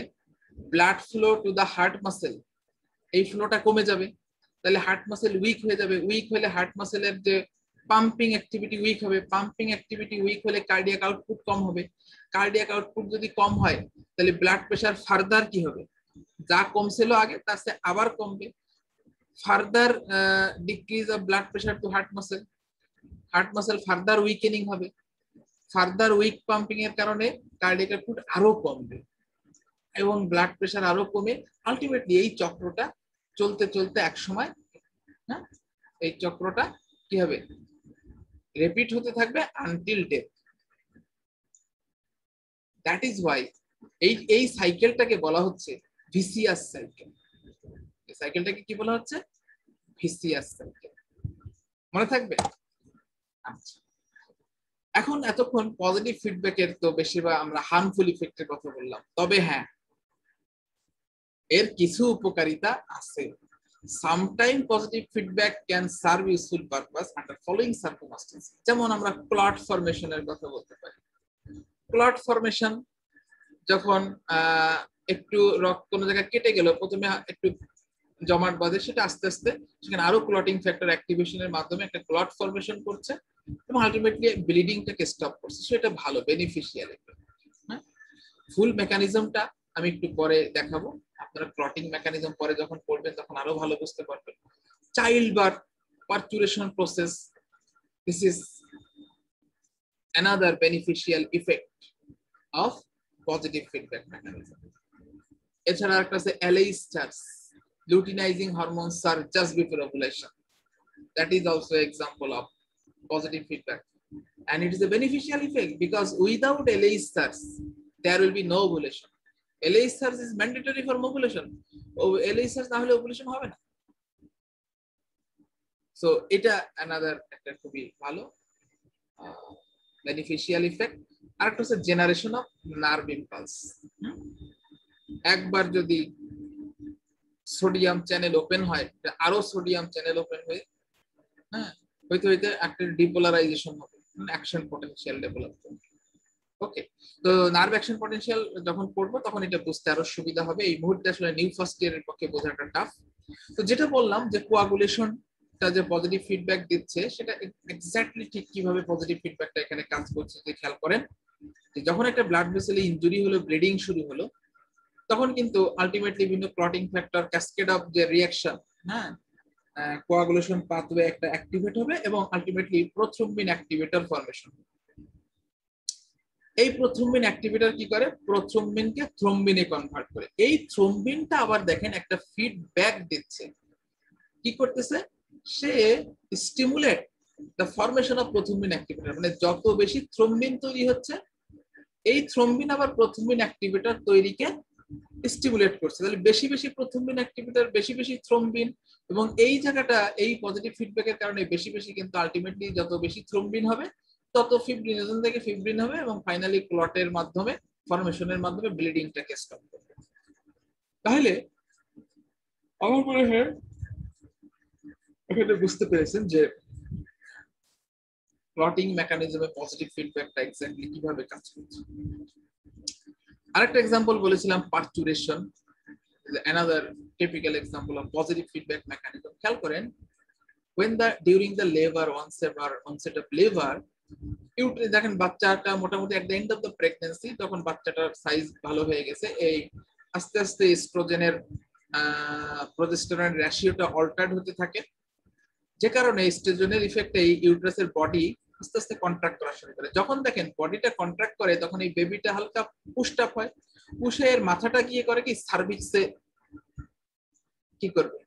A: blood flow to the heart muscle, এই ফ্লোটা কমে যাবে, তাহলে হার্ট মাসেল উইক হয়ে যাবে, উইক হলে হার্ট মাসেলের যে পাম্পিং অ্যাক্টিভিটি উইক হবে, পাম্পিং অ্যাক্টিভিটি উইক হলে কার্ডিয়াক আউটপুট কম হবে, কার্ডিয়াক আউটপুট যদি কম হয় তাহলে ব্লাড প্রেশার ফার্দার কি হবে, যা কমছিল আগে তার চেয়ে আবার কমবে, further decrease of blood pressure to heart muscle, heart muscle further weakening হবে, ফার্দার উইক পাম্পিং এর কারণে কার্ডিয়াক আউটপুট আরো কমবে এবং ব্লাড প্রেশার আরো কমে আলটিমেটলি এই চক্রটা চলতে চলতে এক সময়, হ্যাঁ এই চক্রটা কি হবে, রিপিট হতে থাকবে until death. That is Y এই সাইকেলটাকে বলা হচ্ছে ভিসিয়াস সাইকেল। এই সাইকেলটাকে কি বলা হচ্ছে, ভিসিয়াস সাইকেল, মনে থাকবে? আচ্ছা, এখন এতক্ষণ পজিটিভ ফিডব্যাকের তো বেশিরভাগ আমরা হার্মফুল ইফেক্টের কথা বললাম, তবে হ্যাঁ এর কিছু উপকারিতা আছে। Sometimes positive feedback can serve useful purpose under following circumstances. যেমন আমরা ক্লট ফরমেশনের কথা বলতে পারি। ক্লট ফরমেশন যখন একটু রক্ত কোনো জায়গায় কেটে গেল, প্রথমে একটু জমাট বাঁধে, সেটা আস্তে আস্তে সেখানে আরো ক্লটিং ফ্যাক্টর অ্যাক্টিভেশনের মাধ্যমে একটা ক্লট ফরমেশন করছে এবং আলটিমেটলি ব্লিডিংটাকে স্টপ করছে, সেটা ভালো, বেনিফিশিয়াল। হ্যাঁ, ফুল মেকানিজমটা আমি একটু পরে দেখাবো, আপনারা ক্লটিং মেকানিজম পরে যখন পড়বেন তখন আরো ভালো বুঝতে পারবেন। Child birth parturition process, this is another beneficial effect of positive feedback mechanism. এছাড়া একটা আছে LH charge, luteinizing hormone surge just before ovulation, that is also example of positive feedback, and it is a beneficial effect because without LH surge there will be no ovulation. LH surge is mandatory for ovulation. LH surge না হলে ovulation হবে না। So এটা another একটা খুবই ভালো beneficial effect. আর একটা হচ্ছে জেনারেশন অফ নার্ভ ইম্পালস। একবার যদি সোডিয়াম চ্যানেল ওপেন হয়, আরো সোডিয়াম চ্যানেল ওপেন হয়ে হ্যাঁ হইতে হইতে একটা ডিপোলারাইজেশন হবে, অ্যাকশন পটেনশিয়াল ডেভেলপ হবে। ওকে, তো নার্ভ অ্যাকশন পটেনশিয়াল যখন পড়বো তখন এটা বুঝতে আরো সুবিধা হবে। এই মুহূর্তে আসলে নিউ ফার্স্ট ইয়ারের পক্ষে বোঝাটা টাফ। তো যেটা বললাম যে কোয়াগুলেশনটা যে পজিটিভ ফিডব্যাক দিচ্ছে, সেটা এক্স্যাক্টলি ঠিক কিভাবে পজিটিভ ফিডব্যাকটা এখানে কাজ করছে যদি খেয়াল করেন, যখন একটা ব্লাড ভেসেলে ইনজুরি হলো, ব্লিডিং শুরু হলো, তখন কিন্তু আলটিমেটলি বিভিন্ন ক্লটিং ফ্যাক্টর, ক্যাসকেড অফ যে রিঅ্যাকশন, হ্যাঁ কোয়াগুলেশন পাথওয়ে একটা অ্যাক্টিভেট হবে এবং আলটিমেটলি প্রোথ্রম্বিন অ্যাক্টিভেটর ফর্মেশন। এই প্রোথ্রম্বিন অ্যাক্টিভেটর কি করে, প্রোথ্রম্বিনকে থ্রম্বিনে কনভার্ট করে। এই থ্রম্বিনটা আবার দেখেন একটা ফিডব্যাক দিচ্ছে, কি করতেছে, সে stimulate the formation of prothrombin activator, মানে যত বেশি থ্রম্বিন তৈরি হচ্ছে এই থ্রম্বিন আবার প্রোথ্রম্বিন অ্যাক্টিভেটর তৈরিকে স্টিমুলেট করছে, তাহলে বেশি বেশি প্রোথ্রম্বিন অ্যাক্টিভেটর, বেশি বেশি থ্রম্বিন, এবং এই জায়গাটা এই পজিটিভ ফিডব্যাকের কারণে বেশি বেশি কিন্তু আলটিমেটলি যত বেশি থ্রম্বিন হবে তত ফিব্রিনেশন থেকে ফিব্রিন হবে এবং ফাইনালি ক্লটের মাধ্যমে, ফরমেশনের মাধ্যমে ব্লিডিংটাকে স্টপ করবে। তাহলে আমার মনে হয় এখানে বুঝতে পেরেছেন যে ক্লটিং মেকানিজমে পজিটিভ ফিডব্যাকটা এক্স্যাক্টলি কিভাবে কাজ করছে। আরেকটা এক্সাম্পল বলেছিলাম parturition, another typical example of positive feedback mechanism. খেয়াল করেন when the during the labor onset of labor দেখেন বাচ্চাটা মোটামুটি at the end of the pregnancy তখন বাচ্চাটার সাইজ ভালো হয়ে গেছে, এই আস্তে আস্তে এস্ট্রোজেনের প্রজেস্টেরন রেশিওটা অল্টার্ড হতে থাকে, যে কারণে এস্ট্রোজেনের ইফেক্টে এই ইউটেরাসের বডি আস্তে আস্তে কন্ট্রাক্ট করা শুরু করে। যখন দেখেন বডিটা কন্ট্রাক্ট করে তখন এই বেবিটা হালকা পুশড আপ হয়, পুষে এর মাথাটা গিয়ে করে কি সার্ভিক্সে কি করবে,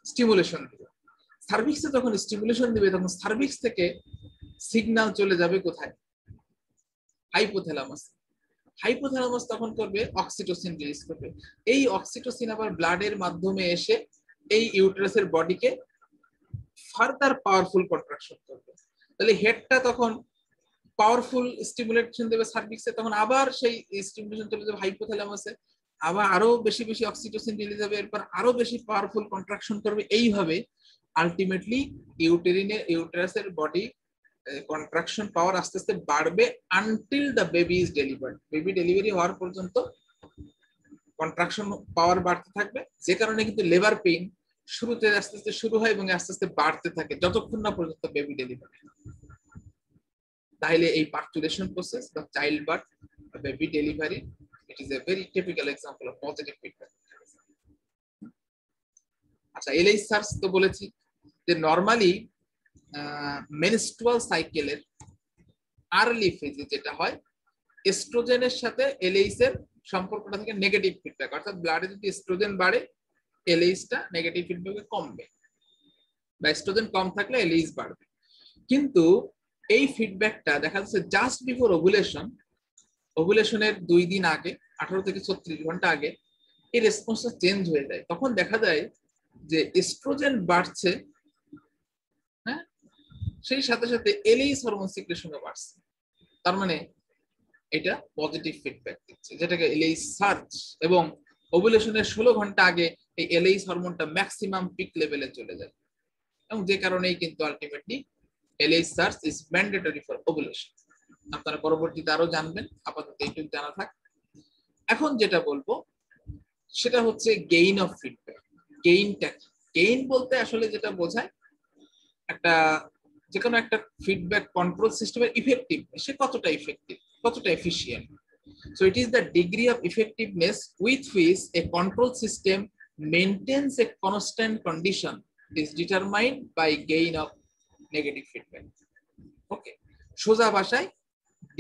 A: স্টিমুলেশন দিবে। সার্ভিক্সে যখন স্টিমুলেশন দিবে তখন সার্ভিক্স থেকে সিগন্যাল চলে যাবে কোথায়, হাইপোথ্যালামাস। হাইপোথ্যালামাস তখন করবে অক্সিটোসিন রিলিজ করবে। এই অক্সিটোসিন আবার ব্লাডের মাধ্যমে এসে এই ইউটেরাসের বডিকে ফার্দার পাওয়ারফুল কন্ট্রাকশন করবে। তাহলে হেডটা তখন পাওয়ারফুল স্টিমুলেশন দেবে সার্ভিক্সে, তখন আবার সেই স্টিমুলেশন চলে যাবে হাইপোথ্যালামাসে, আবার আরো বেশি বেশি অক্সিটোসিন রিলিজ হবে, এরপর আরো বেশি পাওয়ারফুল কন্ট্রাকশন করবে। এইভাবে আলটিমেটলি ইউটেরাসের বডি কন্ট্রাকশন পাওয়ার আস্তে আস্তে বাড়বে until the baby is delivered. Baby delivery হওয়ার পর্যন্ত কন্ট্রাকশন পাওয়ার বাড়তে থাকবে, যে কারণে কিন্তু লেবার পেইন শুরুতে আস্তে আস্তে শুরু হয় এবং আস্তে আস্তে বাড়তে থাকে যতক্ষণ না পর্যন্ত বেবি ডেলিভারি। তাহলে এই পার্চুরেশন প্রসেস বা চাইল্ড বার্থ বা baby delivery, it is a very typical example of positive feedback. আচ্ছা, এলএইচ সার্চ তো বলেছি যে নরমালি মেনস্ট্রুয়াল সাইকেলের আর্লি ফেজে যেটা হয়, এস্ট্রোজেনের সাথে এলএইচ এর সম্পর্কটা থেকে নেগেটিভ ফিডব্যাক, অর্থাৎ ব্লাডে যদি এস্ট্রোজেন বাড়ে এলএইচটা নেগেটিভ ফিডব্যাকে কমবে, বা এস্ট্রোজেন কম থাকলে এলএইচ বাড়বে। কিন্তু এই ফিডব্যাকটা দেখা যাচ্ছে জাস্ট বিফোর ওভুলেশন, ওভুলেশনের 2 দিন আগে, 18 থেকে 36 ঘন্টা আগে এই রেসপন্সটা চেঞ্জ হয়ে যায়। তখন দেখা যায় যে এস্ট্রোজেন বাড়ছে, হ্যাঁ, সেই সাথে সাথে এলএইচ হরমোন সিক্রেশনও বাড়ছে। তার মানে এটা পজিটিভ ফিডব্যাক দিচ্ছে, যেটাকে এলএইচ সার্চ। এবং ওভুলেশনের 16 ঘন্টা আগে এই এলএইচ হরমোনটা ম্যাক্সিমাম পিক লেভেলে চলে যায়, এবং যে কারণেই কিন্তু ultimately LH search is mandatory for ovulation। আপনারা পরবর্তীতে আরো জানবেন, আপাতত এইটুকু জানা থাক। এখন যেটা বলবো সেটা হচ্ছে গেইন অফ ফিডব্যাক। গেইনটা, গেইন বলতে আসলে যেটা বোঝায় একটা যে কোনো একটা ফিডব্যাক কন্ট্রোল সিস্টেমের ইফেক্টিভ, সে কতটা ইফেক্টিভ, কতটা efficient. So it is the degree of effectiveness with which a control system maintains a constant condition is determined by gain of negative feedback. Okay, সোজা ভাষায়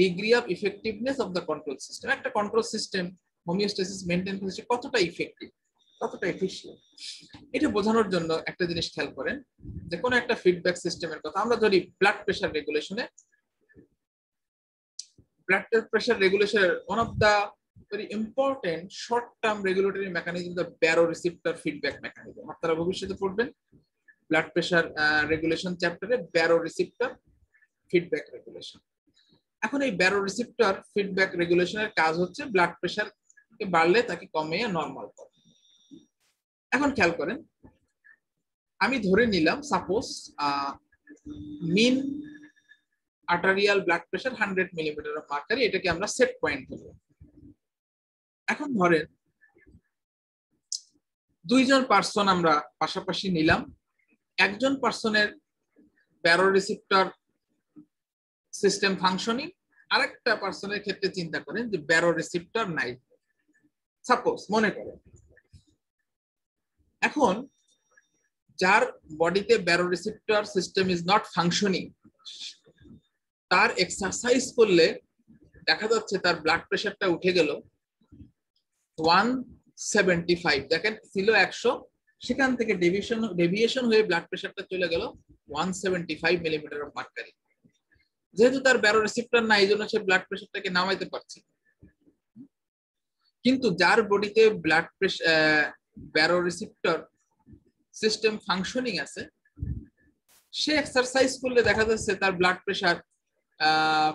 A: degree of effectiveness of the control system, একটা control system homeostasis maintain করছে কতটা effective, কতটা efficient. এটা বোঝানোর জন্য একটা জিনিস খেয়াল করেন, যে কোনো একটা ফিডব্যাক সিস্টেমের কথা আমরা ধরি ব্লাড প্রেশার রেগুলেশনে। ব্লাড প্রেশার রেগুলেশনের one of the very important short term regulatory mechanism the baroreceptor feedback mechanism। আপনারা ভবিষ্যতে পড়বেন ব্লাড প্রেশার রেগুলেশন চ্যাপ্টারে baroreceptor ফিডব্যাক রেগুলেশন। এখন এই baroreceptor ফিডব্যাক রেগুলেশনের কাজ হচ্ছে ব্লাড প্রেশার বাড়লে তাকে কমিয়ে নরমাল করা। এখন খেয়াল করেন, আমি ধরে নিলাম suppose mean arterial blood pressure 100 millimetre of mercury, এটাকে আমরা সেট পয়েন্ট ধরব। এখন ধরেন দুইজন পার্সন আমরা পাশাপাশি নিলাম, একজন পার্সনের ব্যারোরিসেপ্টর সিস্টেম ফাংশনিং, আরেকটা পার্সনের ক্ষেত্রে চিন্তা করেন যে ব্যারোরিসেপ্টর নাই। সাপোজ মনে করেন এখন যার বডিতে baroreceptor system is not functioning, তার এক্সারসাইজ করলে দেখা যাচ্ছে তার ব্লাড প্রেশারটা উঠে গেল 175। দেখেন ছিল 100, সেখান থেকে ডেভিয়েশন হয়ে ব্লাড প্রেশারটা চলে গেল 175 মিলিমিটার অফ মার্কারি। যেহেতু তার ব্যারোরিসেপ্টর নাই, এই জন্য সে ব্লাড প্রেশারটাকে নামাইতে পারছে। কিন্তু যার বডিতে blood pressure baroreceptor system functioning আছে, সে এক্সারসাইজ করলে দেখা যাচ্ছে তার ব্লাড প্রেশার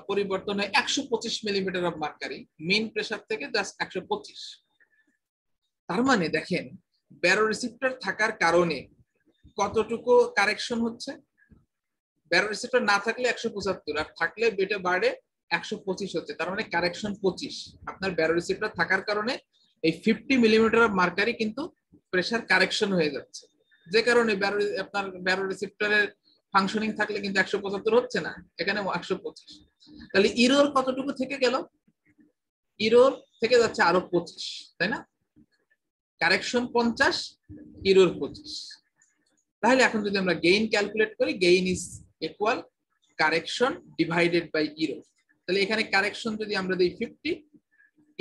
A: পরিবর্তন হয় 125 millimetre of mercury, main pressure থেকে জাস্ট 125। তার মানে দেখেন ব্যারোরিসেপ্টর থাকার কারণে কতটুকু কারেকশন হচ্ছে। ব্যারোরিসেপ্টর না থাকলে 175, আর থাকলে বেটে বাড়ে 125 হচ্ছে, তার মানে কারেকশন 25। আপনার ব্যারো রিসিপ্টর থাকার কারণে এই 50 মিলিমিটার মার্কারি কিন্তু প্রেসার কারেকশন হয়ে যাচ্ছে, যে কারণে আপনার ব্যারো রিসিপ্টরের ফাংশনিং থাকলে কিন্তু 175 হচ্ছে না, এখানে 125। তাহলে ইরোর কতটুকু থেকে গেল? ইরোর থেকে যাচ্ছে আরো 25, তাই না? Correction 50, error 25। তাহলে এখন যদি আমরা গেইন ক্যালকুলেট করি, gain is equal correction divided by error. তাহলে এখানে কারেকশন যদি আমরা দিই 50,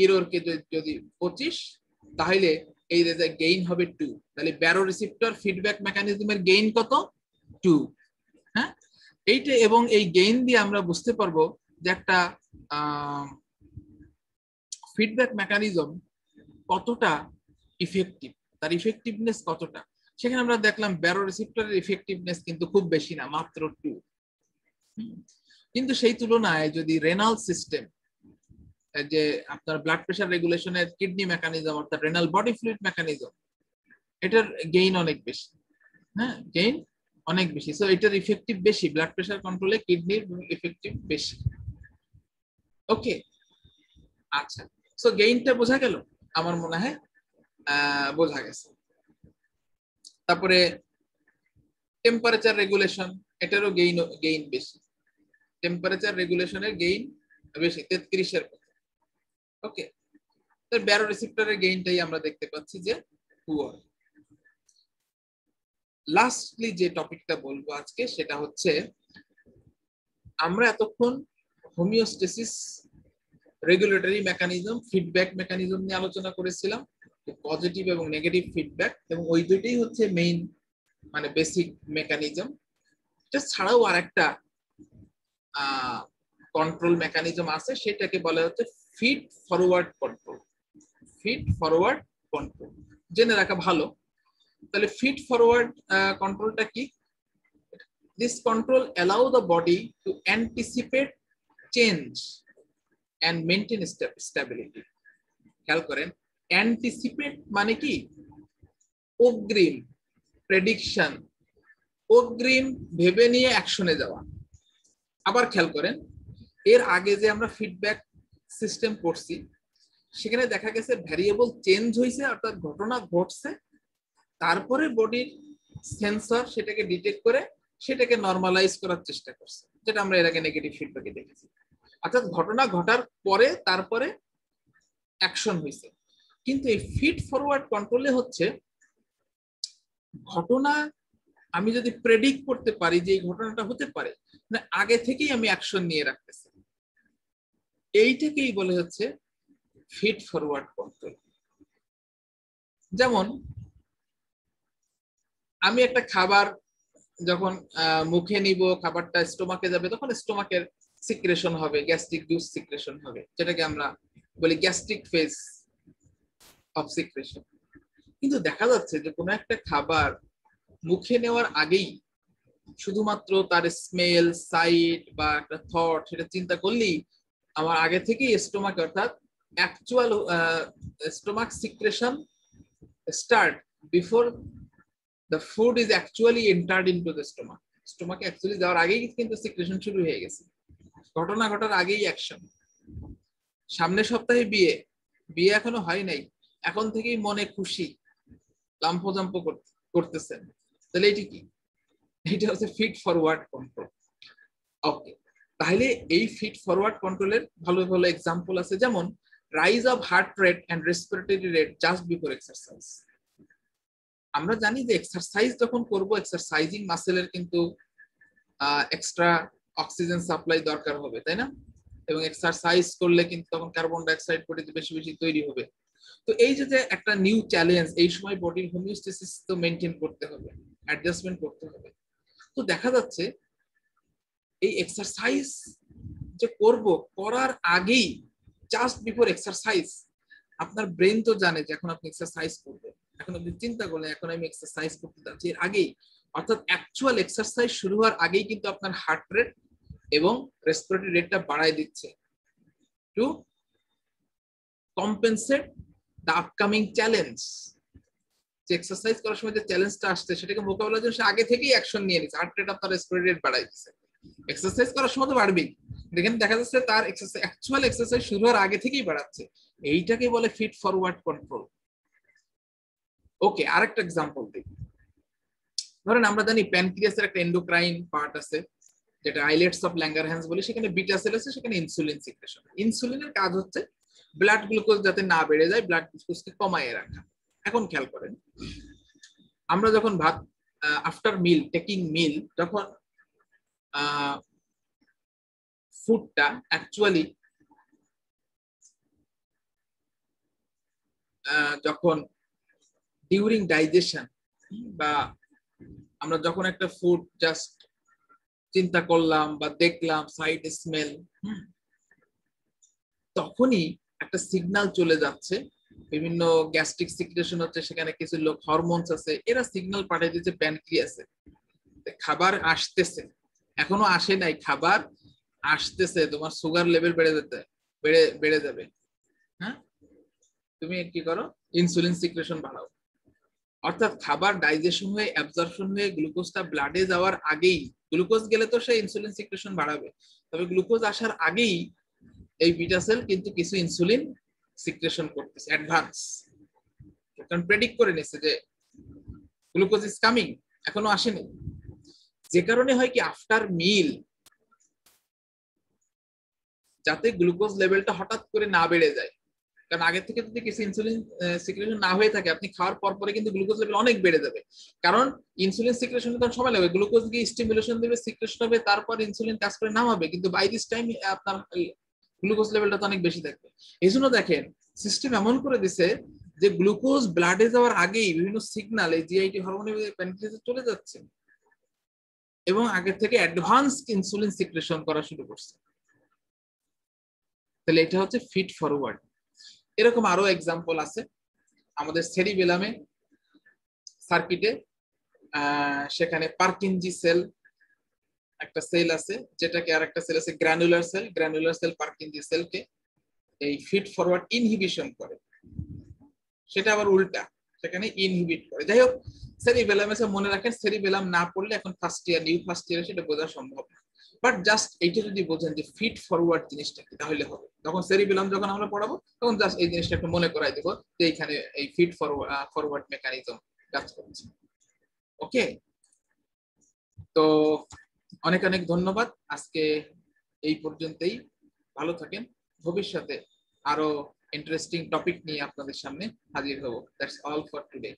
A: ইরোর কে যদি 25, তাহলে এই গেইন হবে 2। তাহলে ব্যারো রিসিপ্টর ফিডব্যাক মেকানিজমের গেইন কত? 2। হ্যাঁ, এইটা এবং এই গেইন দিয়ে আমরা বুঝতে পারবো যে একটা ফিডব্যাক মেকানিজম কতটা ইফেক্টিভ, তার ইফেক্টিভনেস কতটা। সেখানে আমরা দেখলাম ব্যারো রিসিপ্টরের ইফেক্টিভনেস কিন্তু খুব বেশি না, মাত্র 2। কিন্তু সেই তুলনায় যদি রেনাল সিস্টেম, যে আপনার ব্লাড প্রেশার রেগুলেশনের কিডনি মেকানিজম অর্থাৎ রেনাল বডি ফ্লুইড মেকানিজম, এটার গেইন অনেক বেশি। হ্যাঁ, গেইন অনেক বেশি, সো এটার ইফেক্টিভ বেশি, ব্লাড প্রেশার কন্ট্রোলে কিডনির ইফেক্টিভ বেশি। ওকে, আচ্ছা, সো গেইনটা বোঝা গেল, আমার মনে হয় বোঝা গেছে। তারপরে টেম্পারেচার রেগুলেশন, এটারও গেইন বেশি, টেম্পারেচার রেগুলেশনের গেইন বেশি, 33-এর। ওকে, তো ব্যারো রিসিপ্টরের গেইনটাই আমরা দেখতে পাচ্ছি যে পুয়ার। লাস্টলি যে টপিকটা বলবো আজকে সেটা হচ্ছে, আমরা এতক্ষণ homeostasis, regulatory mechanism, feedback mechanism নিয়ে আলোচনা করেছিলাম, পজিটিভ এবং নেগেটিভ ফিডব্যাক, এবং ওই দুইটাই হচ্ছে মেইন মানে বেসিক মেকানিজম। এটা ছাড়াও আর একটা কন্ট্রোল মেকানিজম আছে, সেটাকে বলা হচ্ছে feed forward control. Feed forward control জেনে রাখা ভালো। তাহলে ফিড ফরওয়ার্ড কন্ট্রোলটা কি? This control allow the body to anticipate change and maintain stability. খেয়াল করেন, anticipate মানে কি? অগ্রিম, প্রেডিকশন, অগ্রিম ভেবে নিয়ে অ্যাকশনে যাওয়া। আবার খেয়াল করেন, এর আগে যে আমরা ফিডব্যাক সিস্টেম করছি, সেখানে দেখা গেছে ভ্যারিয়েবল চেঞ্জ হয়েছে, অর্থাৎ ঘটনা ঘটছে, তারপরে বডির সেন্সর সেটাকে ডিটেক্ট করে সেটাকে নরমালাইজ করার চেষ্টা করছে, যেটা আমরা এর আগে নেগেটিভ ফিডব্যাকে দেখেছি। অর্থাৎ ঘটনা ঘটার পরে তারপরে অ্যাকশন হয়েছে। কিন্তু এই ফিড ফরওয়ার্ড কন্ট্রোলে হচ্ছে, ঘটনা আমি যদি প্রেডিক্ট করতে পারি যে এই ঘটনাটা হতে পারে, মানে আগে থেকেই আমি অ্যাকশন নিয়ে রাখতেছি, এইটাকেই বলে হচ্ছে ফিড ফরওয়ার্ড কন্ট্রোল। যেমন আমি একটা খাবার যখন মুখে নিব, খাবারটা স্টোমাকে যাবে, তখন স্টোমাকের সিক্রেশন হবে, গ্যাস্ট্রিক জুস সিক্রেশন হবে, যেটাকে আমরা বলি গ্যাস্ট্রিক ফেজ অফ সিক্রেশন। কিন্তু দেখা যাচ্ছে যে কোনো একটা খাবার মুখে নেওয়ার আগেই শুধুমাত্র তার স্মেল, সাইট বা একটা থট সেটা চিন্তা করলেই আমার আগে থেকেই স্টোমাক, অর্থাৎ actual stomach secretion start before the food is actually entered into the stomach. স্টোমাকে অ্যাকচুয়ালি যাওয়ার আগেই কিন্তু সিক্রেশন শুরু হয়ে গেছে, ঘটনা ঘটার আগেই অ্যাকশন। সামনের সপ্তাহে বিয়ে, বিয়ে এখনো হয় নাই, এখন থেকেই মনে খুশি, লাম্পজাম্প করতেছেন, তাহলে এটি কি? এটা হচ্ছে ফিড ফরওয়ার্ড কন্ট্রোল। ওকে, তাহলে এই ফিড ফরওয়ার্ড কন্ট্রোলের ভালো ভালো এক্সাম্পল আছে, যেমন rise of heart rate and respiratory rate just before exercise. আমরা জানি যে এক্সারসাইজ যখন করব, এক্সারসাইজিং মাসেলের কিন্তু এক্সট্রা অক্সিজেন সাপ্লাই দরকার হবে, তাই না? এবং এক্সারসাইজ করলে কিন্তু তখন কার্বন ডাইঅক্সাইড বডিতে বেশি বেশি তৈরি হবে। তো এই যে একটা নিউ চ্যালেঞ্জ, এই সময় বডির হোমিওস্টেসিস তো মেনটেন করতে হবে, অ্যাডজাস্টমেন্ট করতে হবে। তো দেখা যাচ্ছে এই এক্সারসাইজ যে করব, করার আগেই জাস্ট বিফোর এক্সারসাইজ আপনার ব্রেন তো জানে যে এখন আপনি এক্সারসাইজ করবেন, এখন আপনি চিন্তা করলেন এখন আমি এক্সারসাইজ করতে যাচ্ছি, এর আগেই অর্থাৎ অ্যাকচুয়াল এক্সারসাইজ শুরু হওয়ার আগেই কিন্তু আপনার হার্ট রেট এবং রেসপিরেটরি রেটটা বাড়ায় দিচ্ছে to compensate the upcoming challenge. যে এক্সারসাইজ করার সময় যে চ্যালেঞ্জটা আসছে সেটাকে মোকাবেলার জন্য সে আগে থেকেই অ্যাকশন নিয়ে নিচ্ছে, হার্ট রেট আপনার রেসপিরেটরি রেট বাড়ায় দিচ্ছে। এক্সারসাইজ করার সময় তো বাড়বেই, দেখেন দেখা যাচ্ছে তার অ্যাকচুয়াল এক্সারসাইজ শুরু হওয়ার আগে থেকেই বাড়াচ্ছে। এইটাকে বলে ফিড ফরওয়ার্ড কন্ট্রোল। ওকে, আরেকটা এক্সাম্পল দিই। ধরেন আমরা জানি প্যানক্রিয়াসের একটা এন্ডোক্রাইন পার্ট আছে যেটা আইলেটস অফ ল্যাঙ্গারহ্যান্স বলি, সেখানে বিটা সেল আছে, সেখানে ইনসুলিন সিক্রেশন। ইনসুলিনের কাজ হচ্ছে ব্লাড গ্লুকোজ যাতে না বেড়ে যায়, ব্লাড গ্লুকোজকে কমায় রাখা। এখন খেয়াল করেন, আমরা যখন ভাত আফটার মিল টেকিং মিল, যখন ফুডটা অ্যাকচুয়ালি যখন ডিউরিং ডাইজেশন বা আমরা যখন একটা ফুড জাস্ট চিন্তা করলাম বা দেখলাম সাইড স্মেল, তখনই একটা সিগন্যাল চলে যাচ্ছে, বিভিন্ন গ্যাস্ট্রিক সিক্রেশন হচ্ছে, সেখানে কিছু লোক হরমোনস আছে, এরা সিগন্যাল পাঠিয়ে দিচ্ছে প্যানক্রিয়াসে খাবার আসতেছে। এখনো আসে নাই, খাবার আসতেছে, তোমার সুগার লেভেল বেড়ে যাবে। হ্যাঁ, তুমি কি করো, ইনসুলিন সিক্রেশন বাড়াও। অর্থাৎ খাবার ডাইজেশন হয়ে অ্যাবজর্পশন হয়ে গ্লুকোজটা ব্লাডে যাওয়ার আগেই, গ্লুকোজ গেলে তো সে ইনসুলিন সিক্রেশন বাড়াবে, তবে গ্লুকোজ আসার আগেই এই বিটা সেল কিন্তু কিছু ইনসুলিন সিক্রেশন করতেছে অ্যাডভান্স, কারণ প্রেডিক্ট করে নিচ্ছে যে গ্লুকোজ ইজ কামিং, এখনো আসেনি। যে কারণে হয় কি আফটার মিল যাতে গ্লুকোজ লেভেলটা হঠাৎ করে না বেড়ে যায়, কারণ আগে থেকে যদি কিছু ইনসুলিন সিক্রেশন না হয়ে থাকে, আপনি খাওয়ার পর পরে কিন্তু গ্লুকোজ লেভেল অনেক বেড়ে যাবে, কারণ ইনসুলিন সিক্রেশন তখন সময় লাগবে, গ্লুকোজ গিয়ে স্টিমুলেশন দেবে, সিক্রেশন হবে, তারপর ইনসুলিন কাজ করে নামাবে, কিন্তু বাই দিস টাইম আপনার গ্লুকোজ লেভেলটা তো অনেক বেশি থাকবে। এই জন্য দেখেন সিস্টেম এমন করে দিছে যে গ্লুকোজ ব্লাডে যাওয়ার আগেই বিভিন্ন সিগন্যাল এই জিআইটি হরমোনের প্যানক্রিয়াসে চলে যাচ্ছে এবং আগে থেকে অ্যাডভান্স ইনসুলিন সিক্রেশন করা শুরু করছে। তাহলে এটা হচ্ছে ফিড ফরওয়ার্ড। এরকম আরো এক্সাম্পল আছে আমাদের সেরিবেলামে সার্কিটে, সেখানে পার্কিনজি সেল একটা সেল আছে, যেটাকে আর একটা সেল আছে granular cell. Granular cell Purkinje সেলকে এই ফিড ফরওয়ার্ড ইনহিবিশন করে, সেটা আবার উল্টা, সেখানে ইনহিবিট করে। যাই হোক, সেরিবেলাম এসে মনে রাখেন, সেরিবেলাম না পড়লে এখন ফার্স্ট ইয়ার নিউ ফার্স্ট ইয়ারে সেটা বোঝা সম্ভব না, বাট জাস্ট এইটা যদি বোঝেন যে ফিড ফরওয়ার্ড জিনিসটা কি, তাহলে হবে। তখন সেরিবেলাম যখন আমরা পড়াবো তখন জাস্ট এই জিনিসটা একটু মনে করাই দেবো যে এইখানে এই ফিড ফরওয়ার্ড মেকানিজম কাজ করছে। ওকে, তো অনেক অনেক ধন্যবাদ, আজকে এই পর্যন্তই। ভালো থাকেন, ভবিষ্যতে আরো ইন্টারেস্টিং টপিক নিয়ে আপনাদের সামনে হাজির হব। That's all for today.